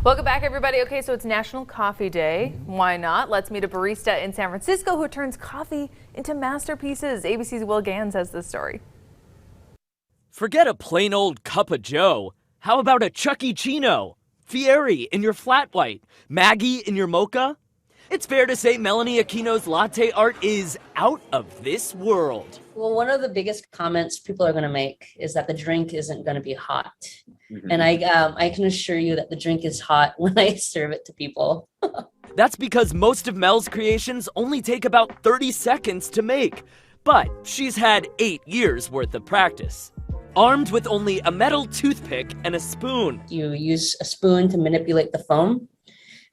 Welcome back, everybody. Okay, so it's National Coffee Day. Why not? Let's meet a barista in San Francisco who turns coffee into masterpieces. ABC's Will Gans has this story. Forget a plain old cup of joe. How about a Chuckychino? Fieri in your flat white? Maggie in your mocha? It's fair to say Melanie Aquino's latte art is out of this world. Well, one of the biggest comments people are going to make is that the drink isn't going to be hot. And I can assure you that the drink is hot when I serve it to people. That's because most of Mel's creations only take about 30 seconds to make. But she's had 8 years worth of practice. Armed with only a metal toothpick and a spoon. You use a spoon to manipulate the foam,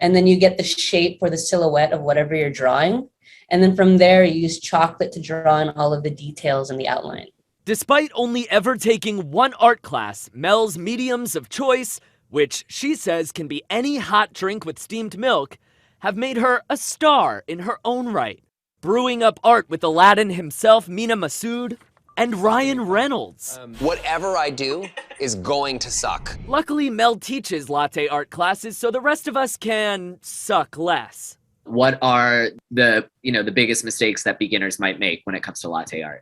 and then you get the shape or the silhouette of whatever you're drawing. And then from there, you use chocolate to draw in all of the details in the outline. Despite only ever taking one art class, Mel's mediums of choice, which she says can be any hot drink with steamed milk, have made her a star in her own right. Brewing up art with Aladdin himself, Mina Masood, and Ryan Reynolds. Whatever I do is going to suck. Luckily, Mel teaches latte art classes so the rest of us can suck less. What are the biggest mistakes that beginners might make when it comes to latte art?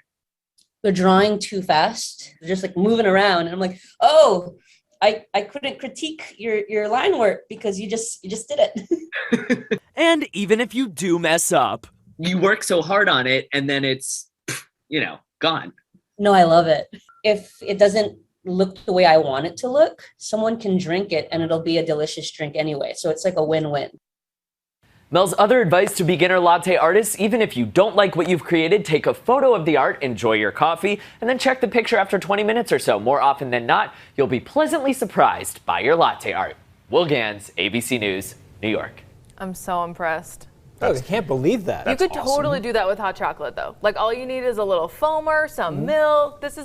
They're drawing too fast. They're just like moving around. And I'm like, oh, I couldn't critique your line work because you just did it. And even if you do mess up, you work so hard on it and then it's, gone. No, I love it. If it doesn't look the way I want it to look, someone can drink it and it'll be a delicious drink anyway. So it's like a win-win. Mel's other advice to beginner latte artists, even if you don't like what you've created, take a photo of the art, enjoy your coffee, and then check the picture after 20 minutes or so. More often than not, you'll be pleasantly surprised by your latte art. Will Gans, ABC News, New York. I'm so impressed. I can't believe that. You could totally do that with hot chocolate, though. Like, all you need is a little foamer, some milk. This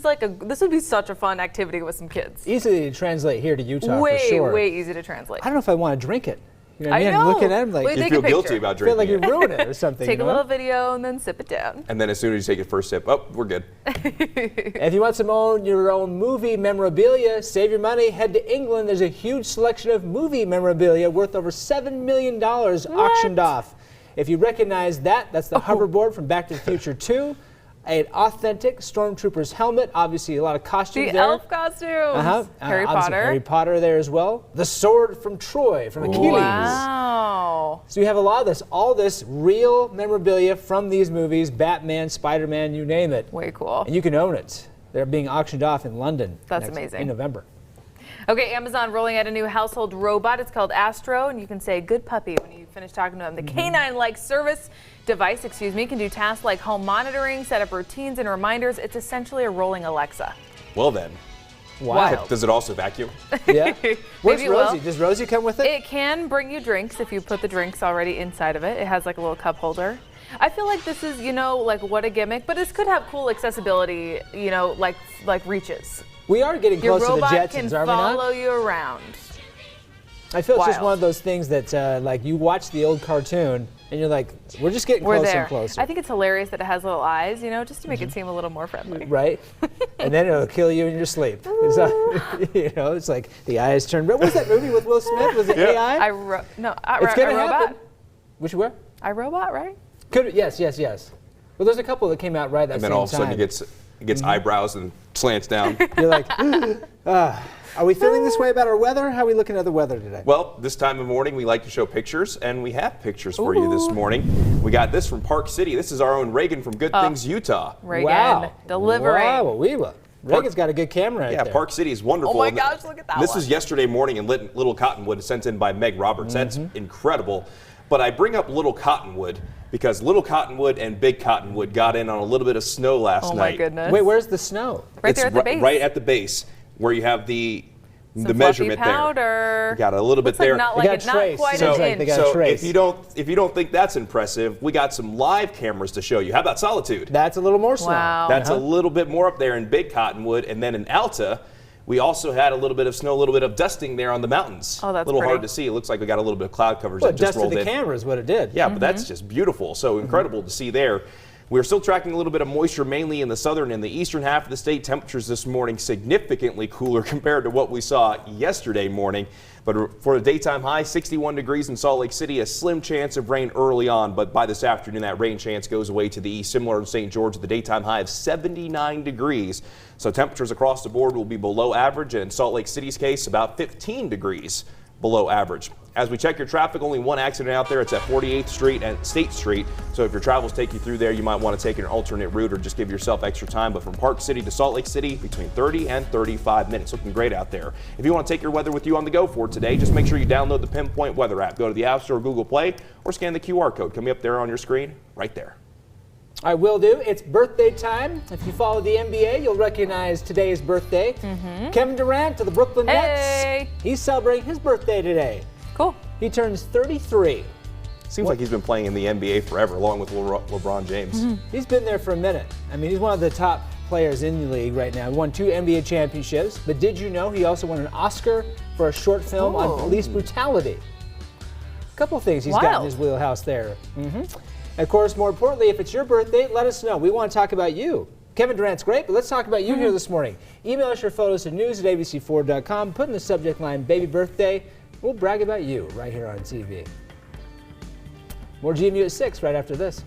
would be such a fun activity with some kids. Easy to translate here to Utah, for sure. Way easy to translate. I don't know if I want to drink it. You know what I mean? know. I'm looking at him like, Well, You feel guilty about I feel drinking like you it. ruined it or something. Take a little video and then sip it down. And then as soon as you take your first sip, oh, we're good. If you want your own movie memorabilia, save your money, head to England. There's a huge selection of movie memorabilia worth over $7 million auctioned off. If you recognize that, that's the hoverboard from Back to the Future 2. An authentic Stormtrooper's helmet, obviously a lot of costumes The there. elf costumes. Harry Potter. Harry Potter there as well. The sword from Troy, from Achilles. Wow. So you have a lot of all this real memorabilia from these movies, Batman, Spider-Man, you name it. Way cool. And you can own it. They're being auctioned off in London. That's amazing. In November. Okay, Amazon rolling out a new household robot. It's called Astro, and you can say good puppy when you finish talking to them. The canine-like service device, can do tasks like home monitoring, set up routines and reminders. It's essentially a rolling Alexa. Well then. Wow. Does it also vacuum? Yeah. Where's Maybe it Rosie? will. Does Rosie come with it? It can bring you drinks if you put the drinks already inside of it. It has like a little cup holder. I feel like this is, like what a gimmick, but this could have cool accessibility, like reaches. We are getting Your close to the robot Jetsons, can are we not? follow you around. I feel it's just Wild. one of those things that, like, you watch the old cartoon and you're like, we're just getting We're closer there. and closer. I think it's hilarious that it has little eyes, just to make it seem a little more friendly. Right? And then it'll kill you in your sleep. It's like the eyes turn red. What was that movie with Will Smith? Was it AI? It's gonna iRobot. happen. Which where? iRobot, right? Yes. Well, there's a couple that came out right at And the then same all of a sudden time. it gets eyebrows and slants down. You're like, are we feeling this way about our weather? How are we looking at the weather today? Well, this time of morning we like to show pictures, and we have pictures for you this morning. We got this from Park City. This is our own Reagan from Good Things, Utah. Reagan, Wow. delivering. Wow, Reagan's got a good camera right there. Park City is wonderful. Oh my And gosh, look at that This one. is yesterday morning in Little Cottonwood, sent in by Meg Roberts. That's incredible. But I bring up Little Cottonwood because Little Cottonwood and Big Cottonwood got in on a little bit of snow last night. Oh my goodness. Wait, where's the snow? Right there at the base. Right at the base, where you have the Some measurement fluffy there. powder. We got a little bit Looks like there. not They like got not trace. quite So- an They inch. got So trace. if you don't think that's impressive, we got some live cameras to show you. How about Solitude? That's a little more snow. Wow. That's a little bit more up there in Big Cottonwood, and then in Alta, we also had a little bit of snow, a little bit of dusting there on the mountains. Oh, that's a little pretty. hard to see. It looks like we got a little bit of cloud coverage Well, that just dusted rolled the in. camera is what it did. Yeah, but that's just beautiful. So incredible to see there. We're still tracking a little bit of moisture, mainly in the southern and the eastern half of the state. Temperatures this morning significantly cooler compared to what we saw yesterday morning. But for a daytime high, 61 degrees in Salt Lake City, a slim chance of rain early on. But by this afternoon, that rain chance goes away to the east. Similar in St. George, the daytime high of 79 degrees. So temperatures across the board will be below average. And in Salt Lake City's case, about 15 degrees below average. As we check your traffic, only one accident out there. It's at 48th Street and State Street. So if your travels take you through there, you might want to take an alternate route or just give yourself extra time. But from Park City to Salt Lake City, between 30 and 35 minutes. Looking great out there. If you want to take your weather with you on the go for today, just make sure you download the Pinpoint Weather app. Go to the App Store or Google Play or scan the QR code coming up there on your screen right there. I will do. It's birthday time. If you follow the NBA, you'll recognize today's birthday. Kevin Durant of the Brooklyn Nets. He's celebrating his birthday today. Cool. He turns 33. Seems like he's been playing in the NBA forever, along with LeBron James. He's been there for a minute. I mean, he's one of the top players in the league right now. He won 2 NBA championships, but did you know he also won an Oscar for a short film on police brutality? A couple of things he's got in his wheelhouse there. Of course, more importantly, if it's your birthday, let us know. We want to talk about you. Kevin Durant's great, but let's talk about you here this morning. Email us your photos to news@abc4.com. Put in the subject line, baby birthday. We'll brag about you right here on TV. More GMU at 6 right after this.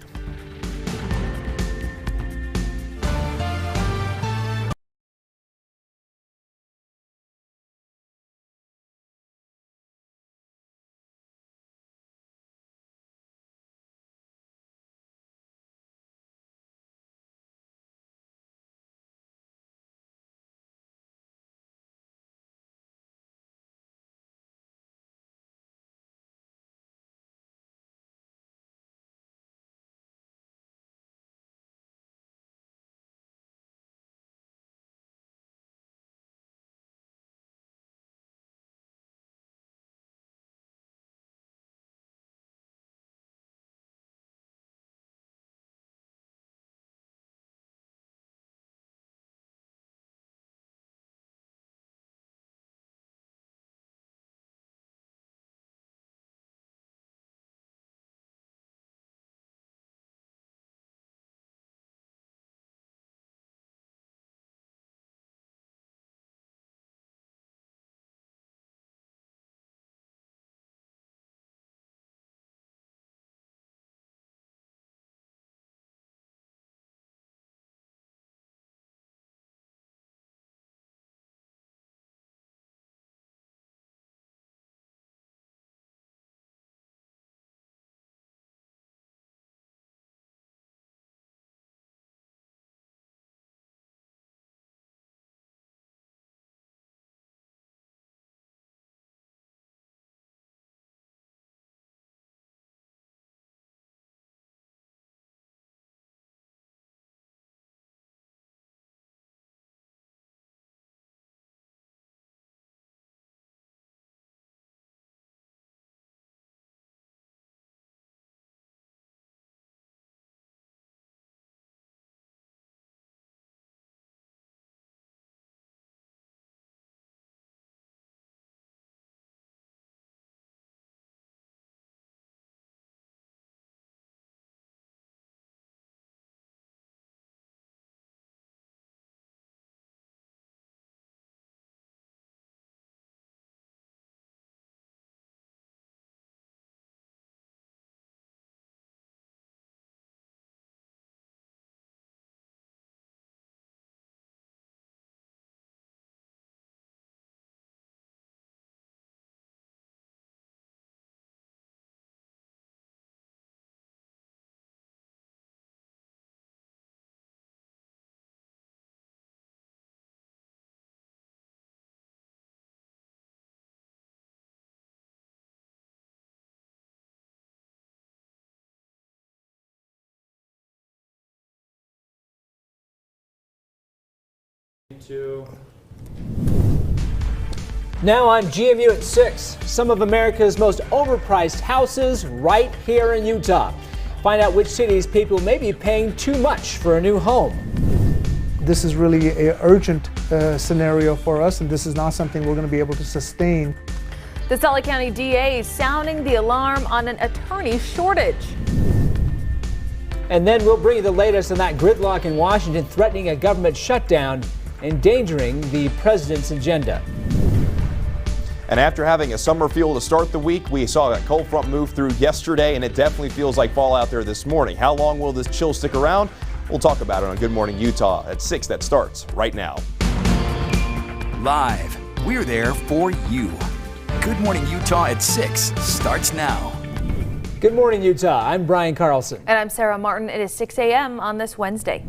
Now on GMU at 6, some of America's most overpriced houses right here in Utah. Find out which cities people may be paying too much for a new home. This is really an urgent scenario for us, and this is not something we're going to be able to sustain. The Salt Lake County DA sounding the alarm on an attorney shortage. And then we'll bring you the latest on that gridlock in Washington threatening a government shutdown, endangering the president's agenda. And after having a summer feel to start the week, we saw that cold front move through yesterday, and it definitely feels like fall out there this morning. How long will this chill stick around? We'll talk about it on Good Morning Utah at 6. That starts right now. Live, we're there for you. Good Morning Utah at 6 starts now. Good morning, Utah. I'm Brian Carlson. And I'm Sarah Martin. It is 6 a.m. on this Wednesday.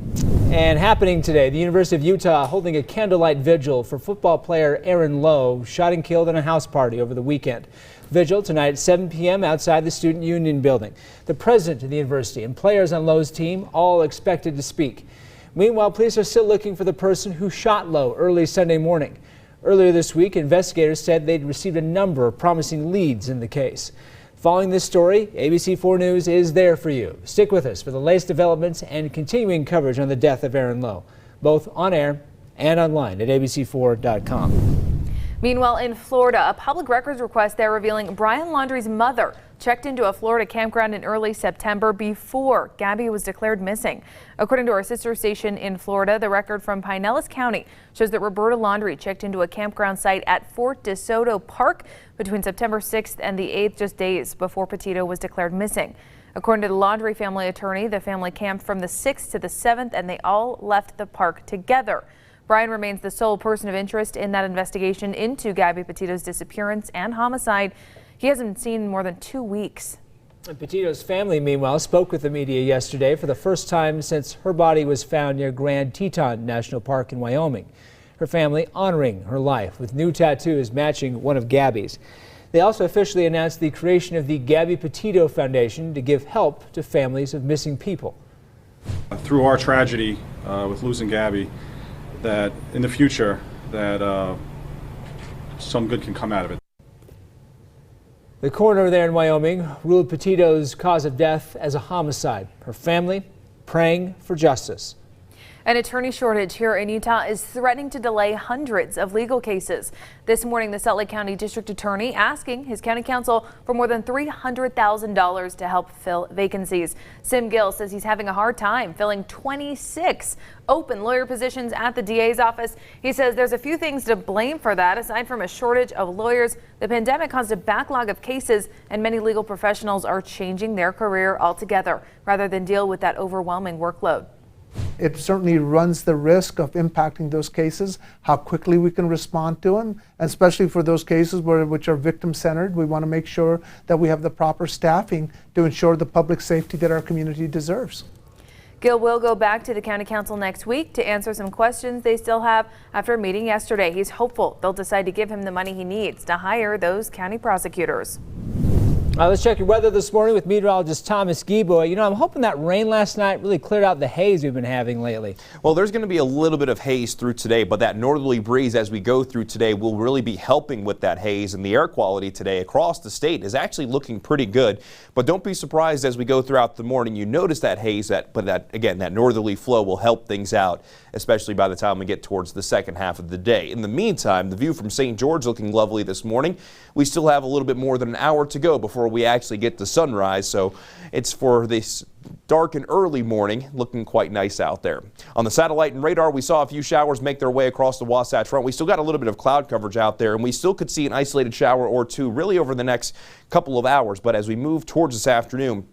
And happening today, the University of Utah holding a candlelight vigil for football player Aaron Lowe, shot and killed in a house party over the weekend. Vigil tonight at 7 p.m. outside the Student Union building. The president of the university and players on Lowe's team all expected to speak. Meanwhile, police are still looking for the person who shot Lowe early Sunday morning. Earlier this week, investigators said they'd received a number of promising leads in the case. Following this story, ABC4 News is there for you. Stick with us for the latest developments and continuing coverage on the death of Aaron Lowe, both on air and online at abc4.com. Meanwhile, in Florida, a public records request there revealing Brian Laundrie's mother checked into a Florida campground in early September before Gabby was declared missing. According to our sister station in Florida, the record from Pinellas County shows that Roberta Laundrie checked into a campground site at Fort DeSoto Park between September 6th and the 8th, just days before Petito was declared missing. According to the Laundrie family attorney, the family camped from the 6th to the 7th and they all left the park together. Brian remains the sole person of interest in that investigation into Gabby Petito's disappearance and homicide. He hasn't been seen in more than 2 weeks. And Petito's family, meanwhile, spoke with the media yesterday for the first time since her body was found near Grand Teton National Park in Wyoming. Her family honoring her life with new tattoos matching one of Gabby's. They also officially announced the creation of the Gabby Petito Foundation to give help to families of missing people. Through our tragedy with losing Gabby, that in the future that some good can come out of it. The coroner there in Wyoming ruled Petito's cause of death as a homicide. Her family praying for justice. An attorney shortage here in Utah is threatening to delay hundreds of legal cases. This morning, the Salt Lake County District Attorney asking his county council for more than $300,000 to help fill vacancies. Sim Gill says he's having a hard time filling 26 open lawyer positions at the DA's office. He says there's a few things to blame for that. Aside from a shortage of lawyers, the pandemic caused a backlog of cases, and many legal professionals are changing their career altogether rather than deal with that overwhelming workload. It certainly runs the risk of impacting those cases, how quickly we can respond to them, especially for those cases which are victim-centered. We want to make sure that we have the proper staffing to ensure the public safety that our community deserves. Gill will go back to the county council next week to answer some questions they still have after a meeting yesterday. He's hopeful they'll decide to give him the money he needs to hire those county prosecutors. Let's check your weather this morning with meteorologist Thomas Gieboy. You know, I'm hoping that rain last night really cleared out the haze we've been having lately. Well, there's going to be a little bit of haze through today, but that northerly breeze as we go through today will really be helping with that haze, and the air quality today across the state is actually looking pretty good. But don't be surprised as we go throughout the morning. You notice that haze, but that northerly flow will help things out, especially by the time we get towards the second half of the day. In the meantime, the view from St. George looking lovely this morning. We still have a little bit more than an hour to go before we actually get to sunrise, so it's for this dark and early morning looking quite nice out there. On the satellite and radar, we saw a few showers make their way across the Wasatch Front. We still got a little bit of cloud coverage out there, and we still could see an isolated shower or two really over the next couple of hours. But as we move towards this afternoon,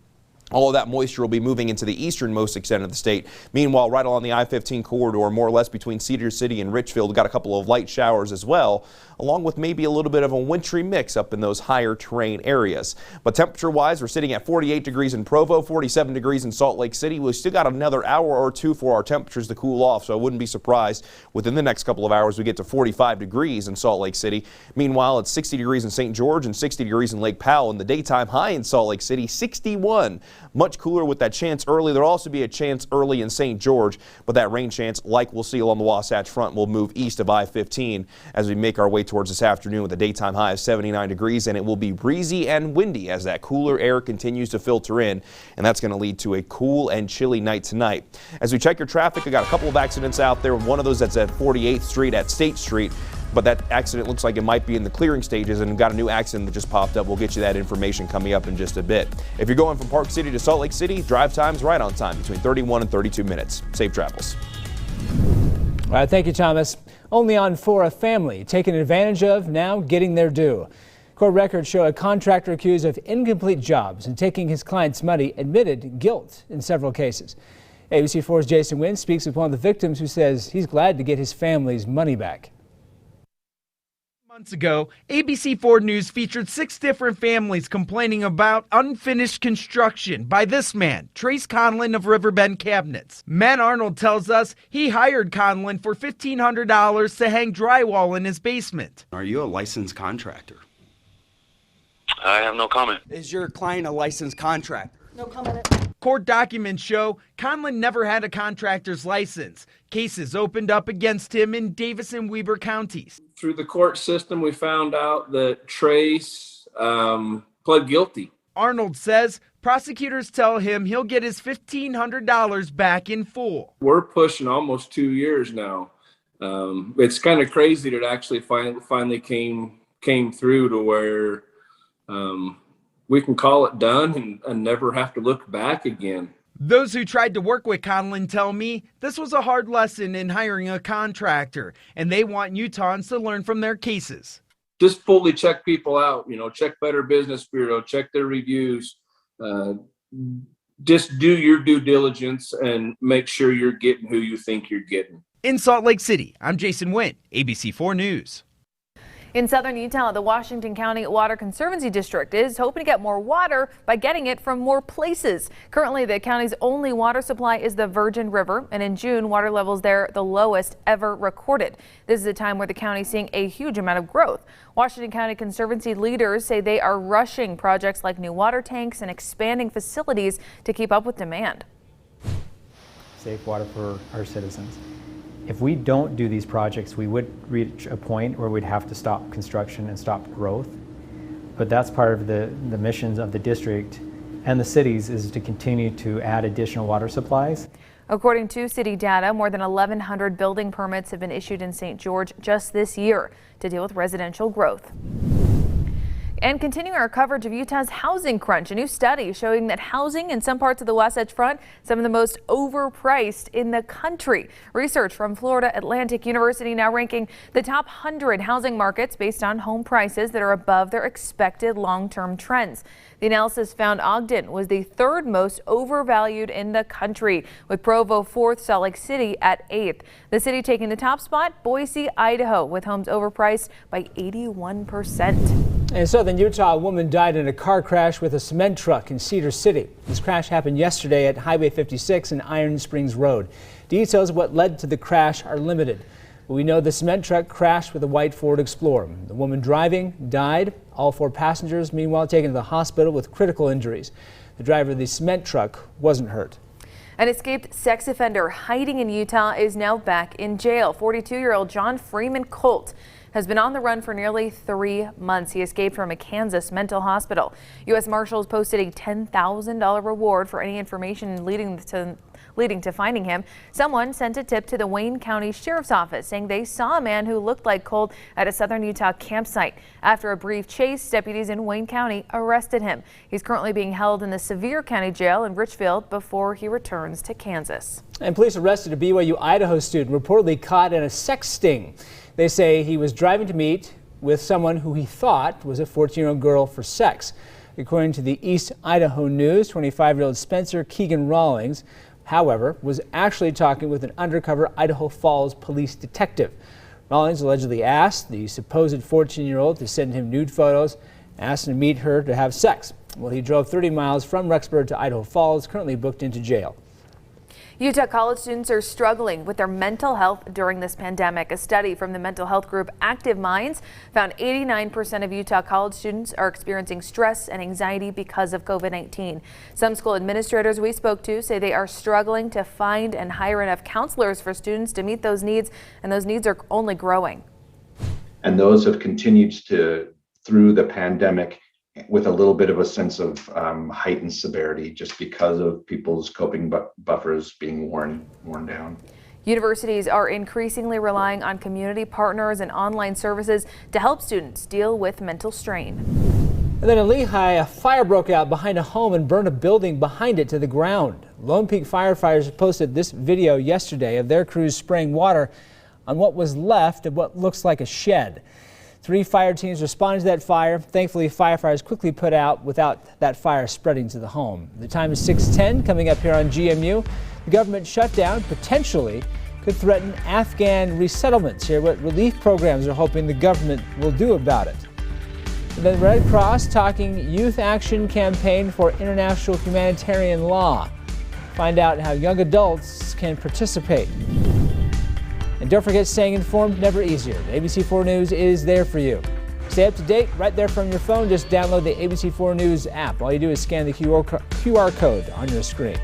all of that moisture will be moving into the easternmost extent of the state. Meanwhile, right along the I-15 corridor, more or less between Cedar City and Richfield, got a couple of light showers as well, along with maybe a little bit of a wintry mix up in those higher terrain areas. But temperature-wise, we're sitting at 48 degrees in Provo, 47 degrees in Salt Lake City. We've still got another hour or two for our temperatures to cool off, so I wouldn't be surprised within the next couple of hours we get to 45 degrees in Salt Lake City. Meanwhile, it's 60 degrees in St. George and 60 degrees in Lake Powell, and the daytime high in Salt Lake City, 61. Much cooler with that chance early. There'll also be a chance early in St. George, but that rain chance, like we'll see along the Wasatch Front, will move east of I-15 as we make our way towards this afternoon with a daytime high of 79 degrees, and it will be breezy and windy as that cooler air continues to filter in, and that's going to lead to a cool and chilly night tonight. As we check your traffic, I got a couple of accidents out there. One of those that's at 48th Street at State Street. but that accident looks like it might be in the clearing stages, and got a new accident that just popped up. We'll get you that information coming up in just a bit. If you're going from Park City to Salt Lake City, drive time's right on time, between 31 and 32 minutes. Safe travels. All right, thank you, Thomas. Only on for a family taken advantage of, now getting their due. Court records show a contractor accused of incomplete jobs and taking his client's money admitted guilt in several cases. ABC4's Jason Wynn speaks with one of the victims who says he's glad to get his family's money back. Months ago, ABC4 News featured 6 different families complaining about unfinished construction by this man, Trace Conlon of Riverbend Cabinets. Matt Arnold tells us he hired Conlon for $1,500 to hang drywall in his basement. Are you a licensed contractor? I have no comment. Is your client a licensed contractor? No comment. Court documents show Conlon never had a contractor's license. Cases opened up against him in Davis and Weber counties. Through the court system, we found out that Trace pled guilty. Arnold says prosecutors tell him he'll get his $1,500 back in full. We're pushing almost 2 years now. It's kind of crazy that it actually finally came through to where we can call it done and never have to look back again. Those who tried to work with Conlon tell me this was a hard lesson in hiring a contractor, and they want Utahns to learn from their cases. Just fully check people out, check Better Business Bureau, check their reviews. Just do your due diligence and make sure you're getting who you think you're getting. In Salt Lake City, I'm Jason Wynn, ABC4 News. In southern Utah, the Washington County Water Conservancy District is hoping to get more water by getting it from more places. Currently, the county's only water supply is the Virgin River, and in June, water levels there the lowest ever recorded. This is a time where the county is seeing a huge amount of growth. Washington County Conservancy leaders say they are rushing projects like new water tanks and expanding facilities to keep up with demand. Safe water for our citizens. If we don't do these projects, we would reach a point where we'd have to stop construction and stop growth. But that's part of the missions of the district and the cities, is to continue to add additional water supplies. According to city data, more than 1,100 building permits have been issued in St. George just this year to deal with residential growth. And continuing our coverage of Utah's housing crunch, a new study showing that housing in some parts of the Wasatch Front, some of the most overpriced in the country. Research from Florida Atlantic University now ranking the top 100 housing markets based on home prices that are above their expected long-term trends. The analysis found Ogden was the 3rd most overvalued in the country, with Provo 4th, Salt Lake City at 8th. The city taking the top spot, Boise, Idaho, with homes overpriced by 81%. In southern Utah, a woman died in a car crash with a cement truck in Cedar City. This crash happened yesterday at Highway 56 and Iron Springs Road. Details of what led to the crash are limited. We know the cement truck crashed with a white Ford Explorer. The woman driving died. All 4 passengers, meanwhile, taken to the hospital with critical injuries. The driver of the cement truck wasn't hurt. An escaped sex offender hiding in Utah is now back in jail. 42-year-old John Freeman Colt has been on the run for nearly 3 months. He escaped from a Kansas mental hospital. U.S. Marshals posted a $10,000 reward for any information leading to finding him. Someone sent a tip to the Wayne County Sheriff's Office saying they saw a man who looked like Colt at a southern Utah campsite. After a brief chase, deputies in Wayne County arrested him. He's currently being held in the Sevier County Jail in Richfield before he returns to Kansas. And police arrested a BYU Idaho student reportedly caught in a sex sting. They say he was driving to meet with someone who he thought was a 14-year-old girl for sex. According to the East Idaho News, 25-year-old Spencer Keegan Rawlings, however, was actually talking with an undercover Idaho Falls police detective. Rawlings allegedly asked the supposed 14-year-old to send him nude photos, asked him to meet her to have sex. Well, he drove 30 miles from Rexburg to Idaho Falls, currently booked into jail. Utah college students are struggling with their mental health during this pandemic. A study from the mental health group Active Minds found 89% of Utah college students are experiencing stress and anxiety because of COVID-19. Some school administrators we spoke to say they are struggling to find and hire enough counselors for students to meet those needs, and those needs are only growing. And those have continued through the pandemic with a little bit of a sense of heightened severity just because of people's coping buffers being worn down. Universities are increasingly relying on community partners and online services to help students deal with mental strain. And then in Lehigh, a fire broke out behind a home and burned a building behind it to the ground. Lone Peak firefighters posted this video yesterday of their crews spraying water on what was left of what looks like a shed. 3 fire teams responded to that fire. Thankfully, firefighters quickly put out without that fire spreading to the home. The time is 6:10. Coming up here on GMU, the government shutdown potentially could threaten Afghan resettlements. Here, what relief programs are hoping the government will do about it. And then Red Cross talking youth action campaign for international humanitarian law. Find out how young adults can participate. And don't forget, staying informed, never easier. The ABC4 News is there for you. Stay up to date right there from your phone. Just download the ABC4 News app. All you do is scan the QR code on your screen.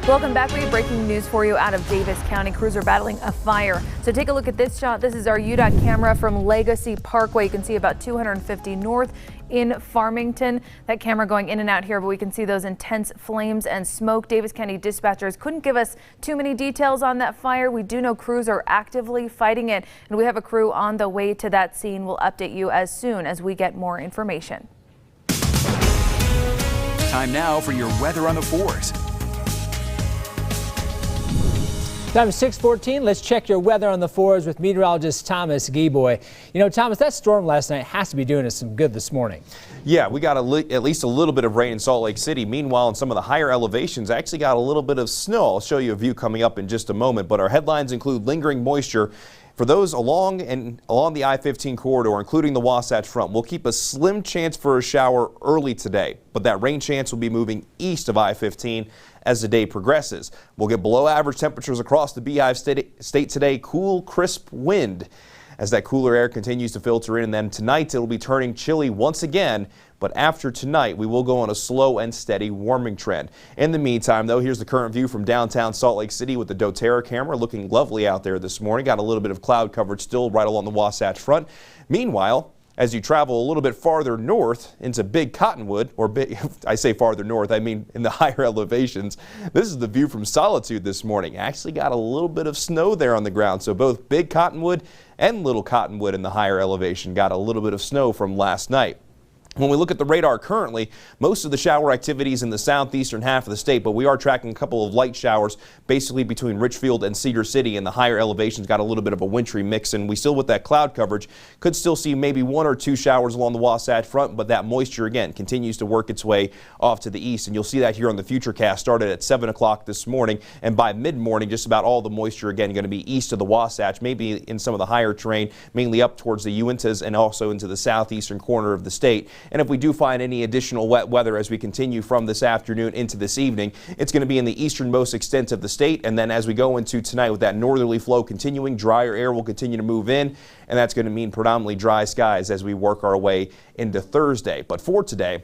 Welcome back. We have breaking news for you out of Davis County. Crews are battling a fire. So take a look at this shot. This is our UDOT camera from Legacy Parkway. You can see about 250 north in Farmington. That camera going in and out here, but we can see those intense flames and smoke. Davis County dispatchers couldn't give us too many details on that fire. We do know crews are actively fighting it, and we have a crew on the way to that scene. We'll update you as soon as we get more information. Time now for your weather on the 4s. Time is 6:14. Let's check your weather on the 4s with meteorologist Thomas Gieboy. You know, Thomas, that storm last night has to be doing us some good this morning. Yeah, we got at least a little bit of rain in Salt Lake City. Meanwhile, in some of the higher elevations, actually got a little bit of snow. I'll show you a view coming up in just a moment. But our headlines include lingering moisture for those along the I-15 corridor, including the Wasatch Front. We'll keep a slim chance for a shower early today, but that rain chance will be moving east of I-15 as the day progresses. We'll get below average temperatures across the Beehive State today. Cool, crisp wind as that cooler air continues to filter in. And then tonight it'll be turning chilly once again. But after tonight, we will go on a slow and steady warming trend. In the meantime, though, here's the current view from downtown Salt Lake City with the doTERRA camera. Looking lovely out there this morning. Got a little bit of cloud coverage still right along the Wasatch Front. Meanwhile, as you travel a little bit farther north into Big Cottonwood, or I say farther north, I mean in the higher elevations, this is the view from Solitude this morning. Actually got a little bit of snow there on the ground, so both Big Cottonwood and Little Cottonwood in the higher elevation got a little bit of snow from last night. When we look at the radar currently, most of the shower activity is in the southeastern half of the state, but we are tracking a couple of light showers basically between Richfield and Cedar City, and the higher elevations got a little bit of a wintry mix, and we still, with that cloud coverage, could still see maybe 1 or 2 showers along the Wasatch Front, but that moisture again continues to work its way off to the east, and you'll see that here on the Futurecast. Started at 7 o'clock this morning, and by mid-morning just about all the moisture again going to be east of the Wasatch, maybe in some of the higher terrain, mainly up towards the Uintas and also into the southeastern corner of the state. And if we do find any additional wet weather as we continue from this afternoon into this evening, it's going to be in the easternmost extent of the state. And then as we go into tonight with that northerly flow continuing, drier air will continue to move in, and that's going to mean predominantly dry skies as we work our way into Thursday. But for today,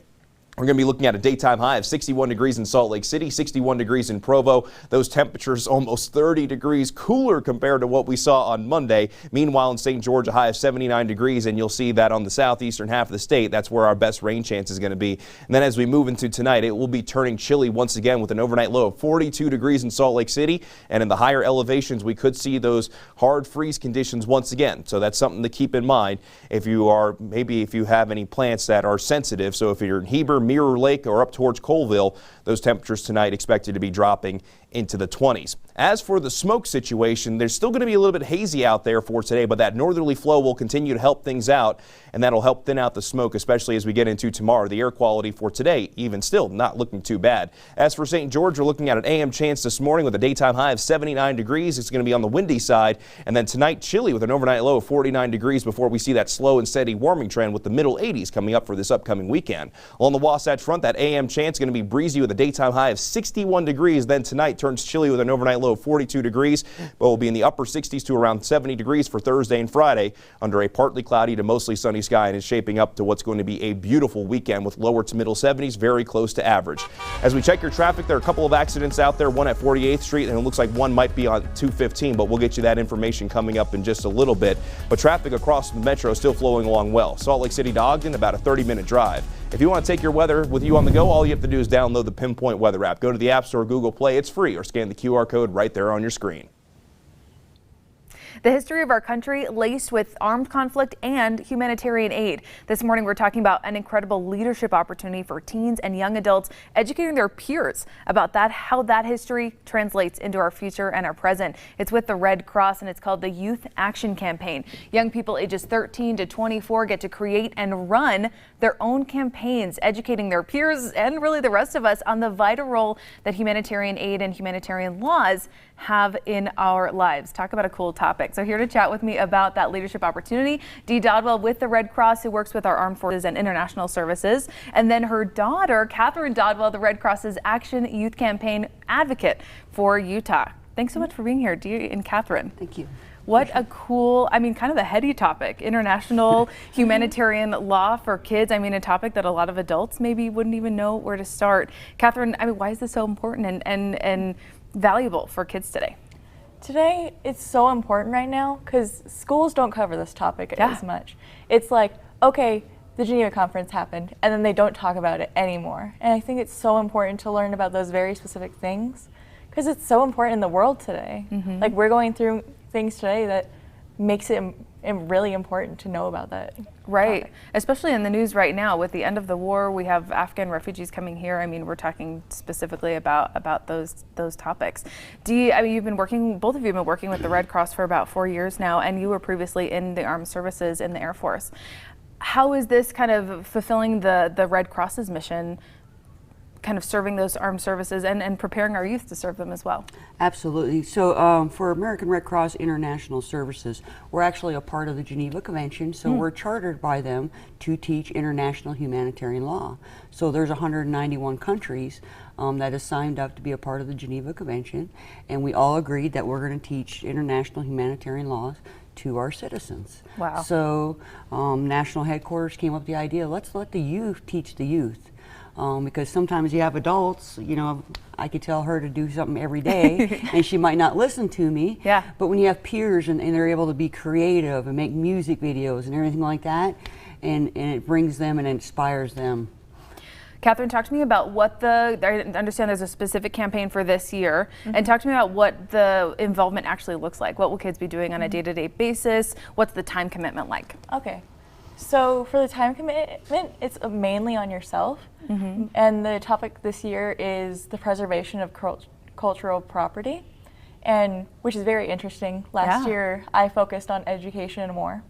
we're going to be looking at a daytime high of 61 degrees in Salt Lake City, 61 degrees in Provo. Those temperatures almost 30 degrees cooler compared to what we saw on Monday. Meanwhile, in St. George, a high of 79 degrees, and you'll see that on the southeastern half of the state, that's where our best rain chance is going to be. And then as we move into tonight, it will be turning chilly once again with an overnight low of 42 degrees in Salt Lake City. And in the higher elevations, we could see those hard freeze conditions once again. So that's something to keep in mind if you are, maybe if you have any plants that are sensitive. So if you're in Heber, Mirror Lake, or up towards Colville, those temperatures tonight expected to be dropping into the 20s. As for the smoke situation, there's still going to be a little bit hazy out there for today, but that northerly flow will continue to help things out, and that'll help thin out the smoke, especially as we get into tomorrow. The air quality for today, even still, not looking too bad. As for St. George, we're looking at an AM chance this morning with a daytime high of 79 degrees. It's going to be on the windy side, and then tonight chilly with an overnight low of 49 degrees before we see that slow and steady warming trend with the middle 80s coming up for this upcoming weekend. Along the Wasatch Front, that AM chance is going to be breezy with a daytime high of 61 degrees. Then tonight turns chilly with an overnight low of 42 degrees, but will be in the upper 60s to around 70 degrees for Thursday and Friday under a partly cloudy to mostly sunny sky, and is shaping up to what's going to be a beautiful weekend with lower to middle 70s, very close to average. As we check your traffic, there are a couple of accidents out there, one at 48th Street, and it looks like one might be on 215, but we'll get you that information coming up in just a little bit. But traffic across the metro is still flowing along well. Salt Lake City to Ogden, about a 30-minute drive. If you want to take your weather with you on the go, all you have to do is download the Pinpoint Weather app. Go to the App Store, Google Play, it's free, or scan the QR code right there on your screen. The history of our country laced with armed conflict and humanitarian aid. This morning we're talking about an incredible leadership opportunity for teens and young adults, educating their peers about that, how that history translates into our future and our present. It's with the Red Cross, and it's called the Youth Action Campaign. Young people ages 13 to 24 get to create and run their own campaigns, educating their peers and really the rest of us on the vital role that humanitarian aid and humanitarian laws have in our lives. Talk about a cool topic. So here to chat with me about that leadership opportunity, Dee Dodwell with the Red Cross, who works with our armed forces and international services, and then her daughter, Catherine Dodwell, the Red Cross's Action Youth Campaign advocate for Utah. Thanks so much for being here, Dee and Catherine. Thank you. What a cool, I mean, kind of a heady topic, international humanitarian law for kids. I mean, a topic that a lot of adults maybe wouldn't even know where to start. Catherine, I mean, why is this so important and valuable for kids today? Today, it's so important right now because schools don't cover this topic as much. It's like, okay, the Geneva Conference happened, and then they don't talk about it anymore. And I think it's so important to learn about those very specific things because it's so important in the world today. Mm-hmm. Like, we're going through things today that makes it really important to know about that. Right, topic. Especially in the news right now with the end of the war, we have Afghan refugees coming here. I mean, we're talking specifically about those topics. Dee, I mean, you've been working, both of you have been working with the Red Cross for about 4 years now, and you were previously in the armed services in the Air Force. How is this kind of fulfilling the Red Cross's mission, kind of serving those armed services and preparing our youth to serve them as well? Absolutely. So for American Red Cross International Services, we're actually a part of the Geneva Convention, so we're chartered by them to teach international humanitarian law. So there's 191 countries that has signed up to be a part of the Geneva Convention, and we all agreed that we're going to teach international humanitarian laws to our citizens. Wow. So national headquarters came up with the idea, let's let the youth teach the youth. Because sometimes you have adults, you know, I could tell her to do something every day and she might not listen to me. Yeah. But when you have peers and they're able to be creative and make music videos and everything like that, and it brings them and inspires them. Catherine, talk to me about what I understand there's a specific campaign for this year, and talk to me about what the involvement actually looks like. What will kids be doing on a day-to-day basis? What's the time commitment like? Okay. So for the time commitment, it's mainly on yourself. And the topic this year is the preservation of cultural property, and which is very interesting. Last year, I focused on education and more.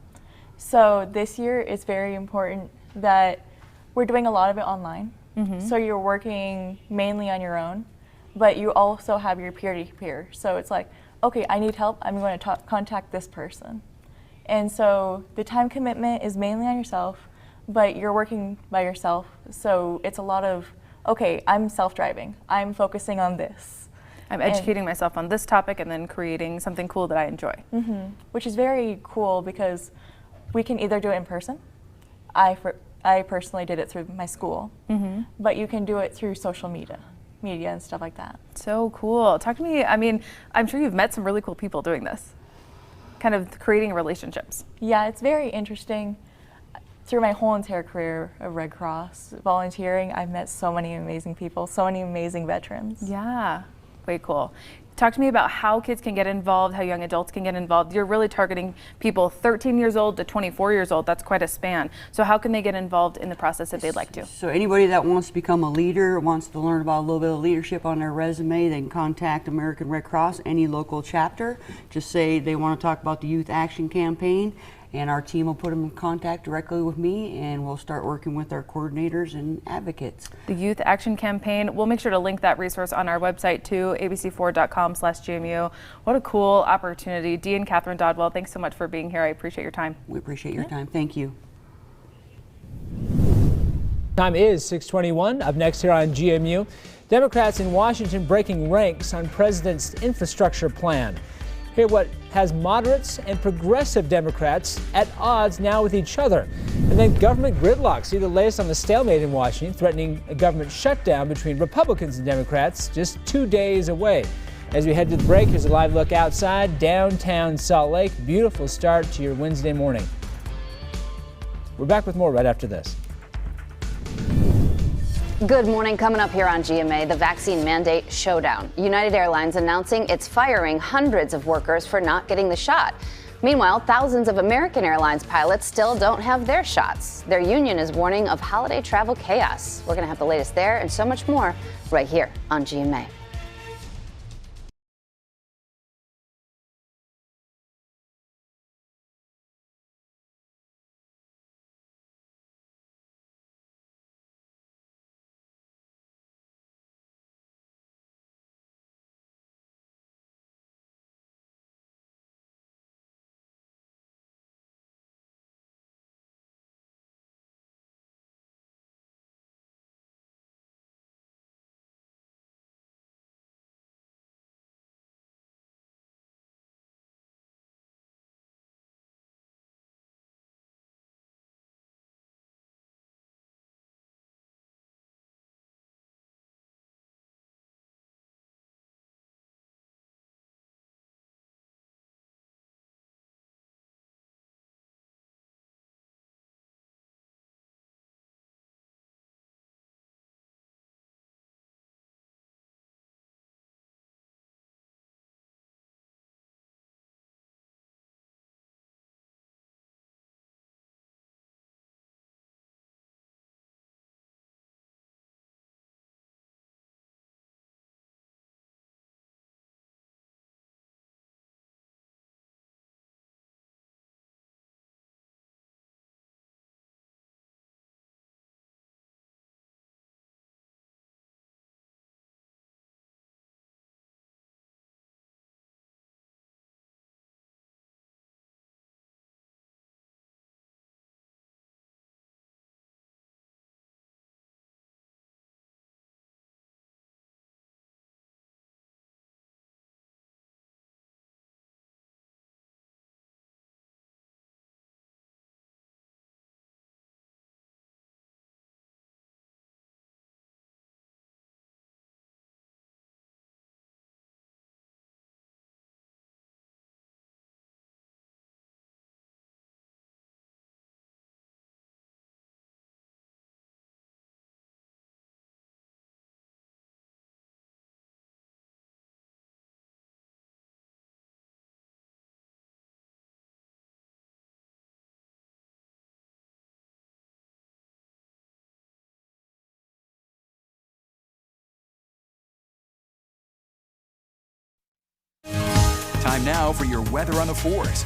So this year, it's very important that we're doing a lot of it online. So you're working mainly on your own, but you also have your peer-to-peer. So it's like, okay, I need help, I'm going to contact this person. And so the time commitment is mainly on yourself, but you're working by yourself. So it's a lot of, okay, I'm self-driving, I'm focusing on this. I'm educating myself on this topic and then creating something cool that I enjoy. Which is very cool because we can either do it in person. I personally did it through my school, but you can do it through social media and stuff like that. So cool. Talk to me, I mean, I'm sure you've met some really cool people doing this, kind of creating relationships. Yeah, it's very interesting. Through my whole entire career of Red Cross volunteering, I've met so many amazing people, so many amazing veterans. Yeah, way cool. Talk to me about how kids can get involved, how young adults can get involved. You're really targeting people 13 years old to 24 years old. That's quite a span. So how can they get involved in the process if they'd like to? So anybody that wants to become a leader, wants to learn about a little bit of leadership on their resume, they can contact American Red Cross, any local chapter. Just say they want to talk about the Youth Action Campaign, and our team will put them in contact directly with me, and we'll start working with our coordinators and advocates. The Youth Action Campaign, we'll make sure to link that resource on our website too, abc4.com/GMU. What a cool opportunity. Dee and Catherine Dodwell, thanks so much for being here. I appreciate your time. We appreciate your time. Thank you. Time is 6:21. Up next here on GMU, Democrats in Washington breaking ranks on president's infrastructure plan. Hear what has moderates and progressive Democrats at odds now with each other. And then government gridlock. See the latest on the stalemate in Washington, threatening a government shutdown between Republicans and Democrats just 2 days away. As we head to the break, here's a live look outside downtown Salt Lake. Beautiful start to your Wednesday morning. We're back with more right after this. Good morning. Coming up here on GMA, the vaccine mandate showdown. United Airlines announcing it's firing hundreds of workers for not getting the shot. Meanwhile, thousands of American Airlines pilots still don't have their shots. Their union is warning of holiday travel chaos. We're going to have the latest there and so much more right here on GMA. Time now for your weather on the 4s.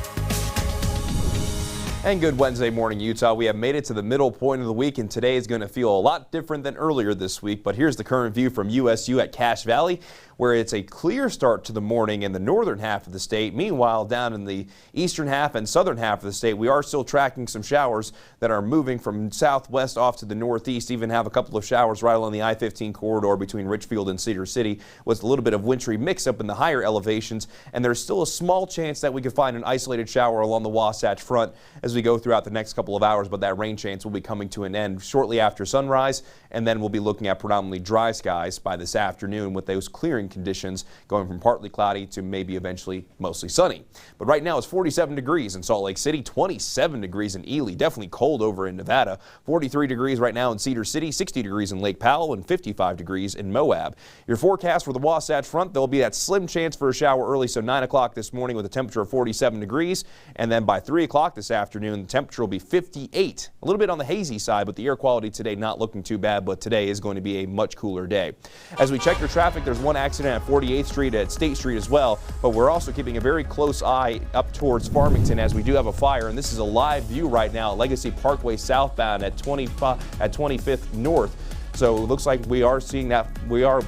And good Wednesday morning, Utah. We have made it to the middle point of the week, and today is going to feel a lot different than earlier this week. But here's the current view from USU at Cache Valley, where it's a clear start to the morning in the northern half of the state. Meanwhile, down in the eastern half and southern half of the state, we are still tracking some showers that are moving from southwest off to the northeast. Even have a couple of showers right along the I-15 corridor between Richfield and Cedar City, with a little bit of wintry mix up in the higher elevations. And there's still a small chance that we could find an isolated shower along the Wasatch Front as we go throughout the next couple of hours, but that rain chance will be coming to an end shortly after sunrise, and then we'll be looking at predominantly dry skies by this afternoon, with those clearing conditions going from partly cloudy to maybe eventually mostly sunny. But right now it's 47 degrees in Salt Lake City, 27 degrees in Ely, definitely cold over in Nevada, 43 degrees right now in Cedar City, 60 degrees in Lake Powell, and 55 degrees in Moab. Your forecast for the Wasatch Front, there'll be that slim chance for a shower early, so 9 o'clock this morning with a temperature of 47 degrees, and then by 3 o'clock this afternoon, the temperature will be 58. A little bit on the hazy side, but the air quality today not looking too bad, but today is going to be a much cooler day. As we check your traffic, there's one accident at 48th Street at State Street as well, but we're also keeping a very close eye up towards Farmington as we do have a fire, and this is a live view right now at Legacy Parkway southbound at 25th North. So it looks like we are seeing that, we are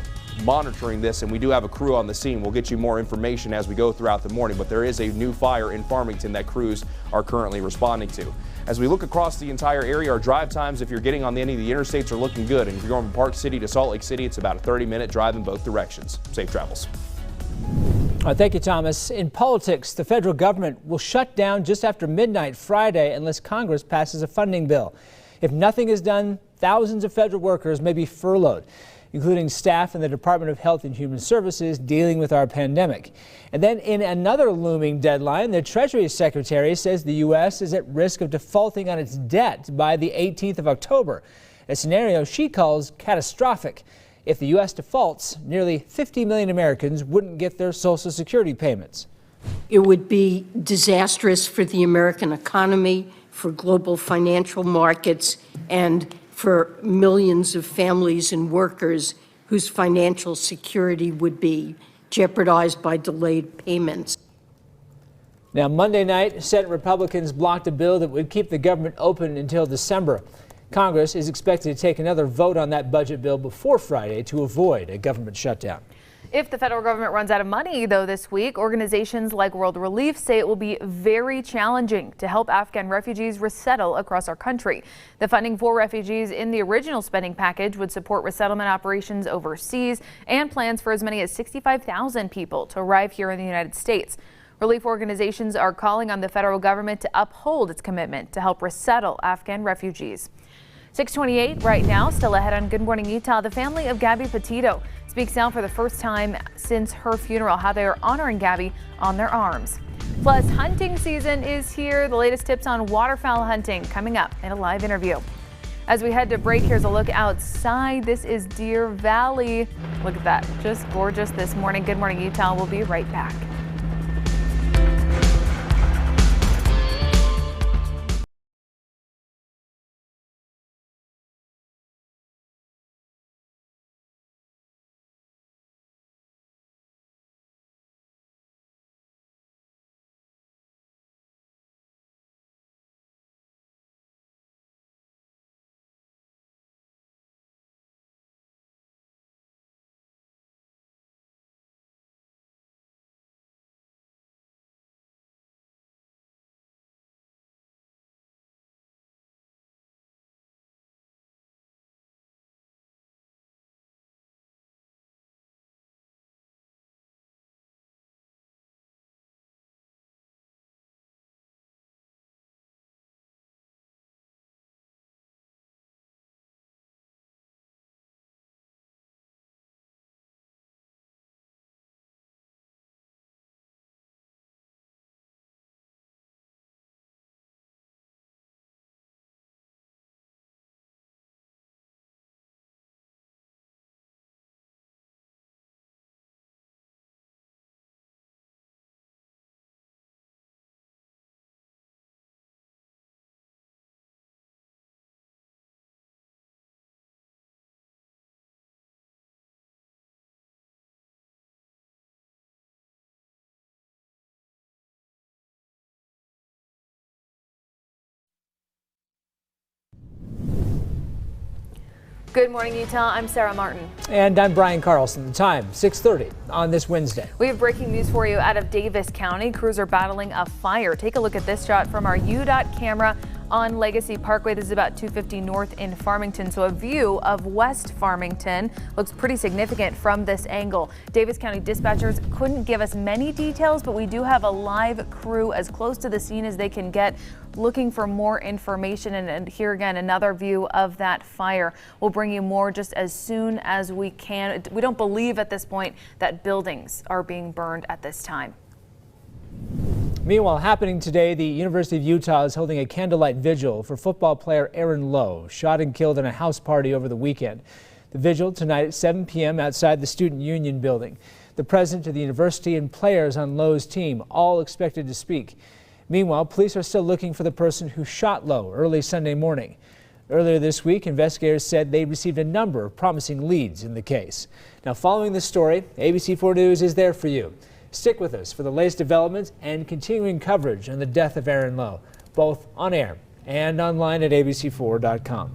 monitoring this, and we do have a crew on the scene. We'll get you more information as we go throughout the morning, but there is a new fire in Farmington that crews are currently responding to. As we look across the entire area, our drive times, if you're getting on any of the interstates, are looking good. And if you're going from Park City to Salt Lake City, it's about a 30-minute drive in both directions. Safe travels. Thank you, Thomas. In politics, the federal government will shut down just after midnight Friday unless Congress passes a funding bill. If nothing is done, thousands of federal workers may be furloughed, including staff in the Department of Health and Human Services dealing with our pandemic. And then in another looming deadline, the Treasury Secretary says the U.S. is at risk of defaulting on its debt by the 18th of October, a scenario she calls catastrophic. If the U.S. defaults, nearly 50 million Americans wouldn't get their Social Security payments. It would be disastrous for the American economy, for global financial markets, and for millions of families and workers whose financial security would be jeopardized by delayed payments. Now, Monday night, Senate Republicans blocked a bill that would keep the government open until December. Congress is expected to take another vote on that budget bill before Friday to avoid a government shutdown. If the federal government runs out of money, though, this week, organizations like World Relief say it will be very challenging to help Afghan refugees resettle across our country. The funding for refugees in the original spending package would support resettlement operations overseas and plans for as many as 65,000 people to arrive here in the United States. Relief organizations are calling on the federal government to uphold its commitment to help resettle Afghan refugees. 6:28 right now, still ahead on Good Morning Utah. The family of Gabby Petito speaks out for the first time since her funeral, how they are honoring Gabby on their arms. Plus, hunting season is here. The latest tips on waterfowl hunting coming up in a live interview. As we head to break, here's a look outside. This is Deer Valley. Look at that, just gorgeous this morning. Good Morning Utah. We'll be right back. Good morning, Utah. I'm Sarah Martin. And I'm Brian Carlson. The time, 6:30 on this Wednesday. We have breaking news for you out of Davis County. Crews are battling a fire. Take a look at this shot from our UDOT camera on Legacy Parkway. This is about 250 north in Farmington. So a view of West Farmington looks pretty significant from this angle. Davis County dispatchers couldn't give us many details, but we do have a live crew as close to the scene as they can get, looking for more information. And here again, another view of that fire. We'll bring you more just as soon as we can. We don't believe at this point that buildings are being burned at this time. Meanwhile, happening today, the University of Utah is holding a candlelight vigil for football player Aaron Lowe, shot and killed in a house party over the weekend. The vigil tonight at 7 p.m. outside the Student Union building. The president of the university and players on Lowe's team all expected to speak. Meanwhile, police are still looking for the person who shot Lowe early Sunday morning. Earlier this week, investigators said they received a number of promising leads in the case. Now, following this story, ABC4 News is there for you. Stick with us for the latest developments and continuing coverage on the death of Aaron Lowe, both on air and online at abc4.com.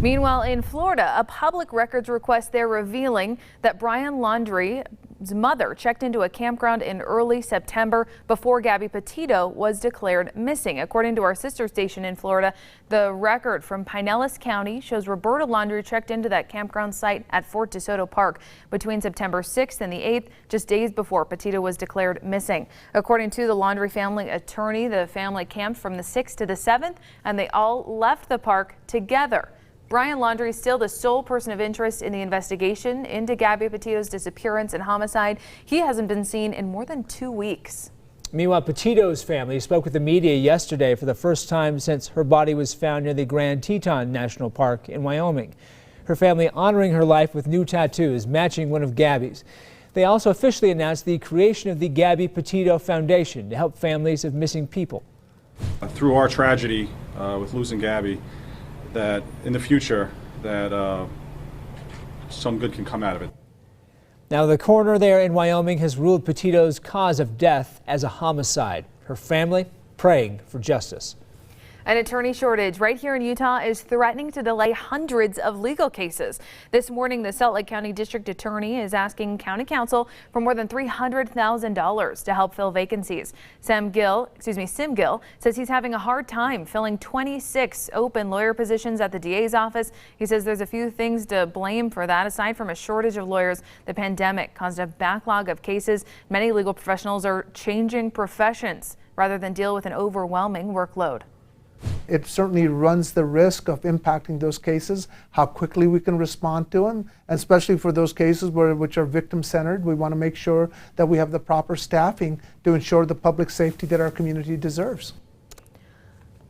Meanwhile, in Florida, a public records request there revealing that Brian Laundrie's mother checked into a campground in early September before Gabby Petito was declared missing. According to our sister station in Florida, the record from Pinellas County shows Roberta Laundrie checked into that campground site at Fort DeSoto Park between September 6th and the 8th, just days before Petito was declared missing. According to the Laundrie family attorney, the family camped from the 6th to the 7th, and they all left the park together. Brian Laundrie is still the sole person of interest in the investigation into Gabby Petito's disappearance and homicide. He hasn't been seen in more than 2 weeks. Meanwhile, Petito's family spoke with the media yesterday for the first time since her body was found near the Grand Teton National Park in Wyoming. Her family honoring her life with new tattoos matching one of Gabby's. They also officially announced the creation of the Gabby Petito Foundation to help families of missing people. Through our tragedy with losing Gabby, that in the future that some good can come out of it. Now, the coroner there in Wyoming has ruled Petito's cause of death as a homicide. Her family praying for justice. An attorney shortage right here in Utah is threatening to delay hundreds of legal cases. This morning, the Salt Lake County District Attorney is asking County Council for more than $300,000 to help fill vacancies. Sim Gill says he's having a hard time filling 26 open lawyer positions at the DA's office. He says there's a few things to blame for that. Aside from a shortage of lawyers, the pandemic caused a backlog of cases. Many legal professionals are changing professions rather than deal with an overwhelming workload. It certainly runs the risk of impacting those cases, how quickly we can respond to them, especially for those cases which are victim-centered. We want to make sure that we have the proper staffing to ensure the public safety that our community deserves.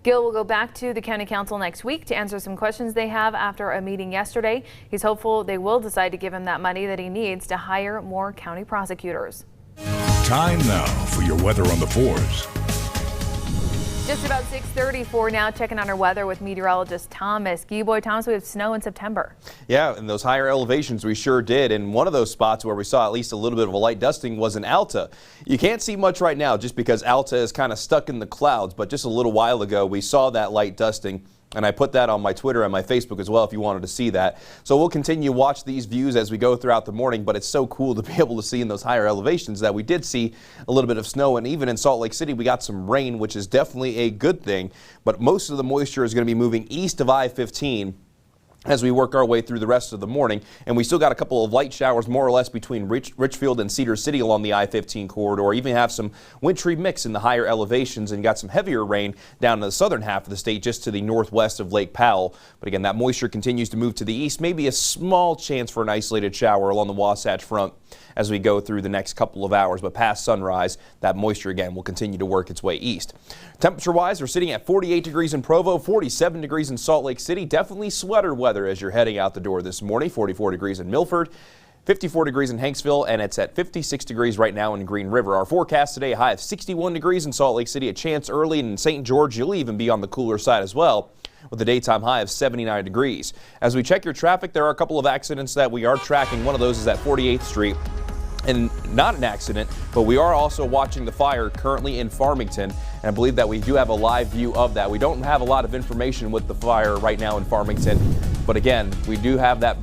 Gill will go back to the County Council next week to answer some questions they have after a meeting yesterday. He's hopeful they will decide to give him that money that he needs to hire more county prosecutors. Time now for your weather on the 4s. Just about 6:34 now, checking on our weather with meteorologist Thomas. Boy, Thomas, we have snow in September. Yeah, in those higher elevations we sure did. And one of those spots where we saw at least a little bit of a light dusting was in Alta. You can't see much right now just because Alta is kind of stuck in the clouds. But just a little while ago, we saw that light dusting. And I put that on my Twitter and my Facebook as well if you wanted to see that. So we'll continue to watch these views as we go throughout the morning, but it's so cool to be able to see in those higher elevations that we did see a little bit of snow, and even in Salt Lake City we got some rain, which is definitely a good thing, but most of the moisture is going to be moving east of I-15 as we work our way through the rest of the morning. And we still got a couple of light showers more or less between Richfield and Cedar City along the I-15 corridor. Even have some wintry mix in the higher elevations, and got some heavier rain down in the southern half of the state just to the northwest of Lake Powell. But again, that moisture continues to move to the east. Maybe a small chance for an isolated shower along the Wasatch Front as we go through the next couple of hours. But past sunrise, that moisture again will continue to work its way east. Temperature-wise, we're sitting at 48 degrees in Provo, 47 degrees in Salt Lake City. Definitely sweater weather as you're heading out the door this morning. 44 degrees in Milford, 54 degrees in Hanksville, and it's at 56 degrees right now in Green River. Our forecast today, a high of 61 degrees in Salt Lake City, a chance early in St. George. You'll even be on the cooler side as well, with a daytime high of 79 degrees. As we check your traffic, there are a couple of accidents that we are tracking. One of those is at 48th Street. And not an accident, but we are also watching the fire currently in Farmington, and I believe that we do have a live view of that. We don't have a lot of information with the fire right now in Farmington, But again, we do have that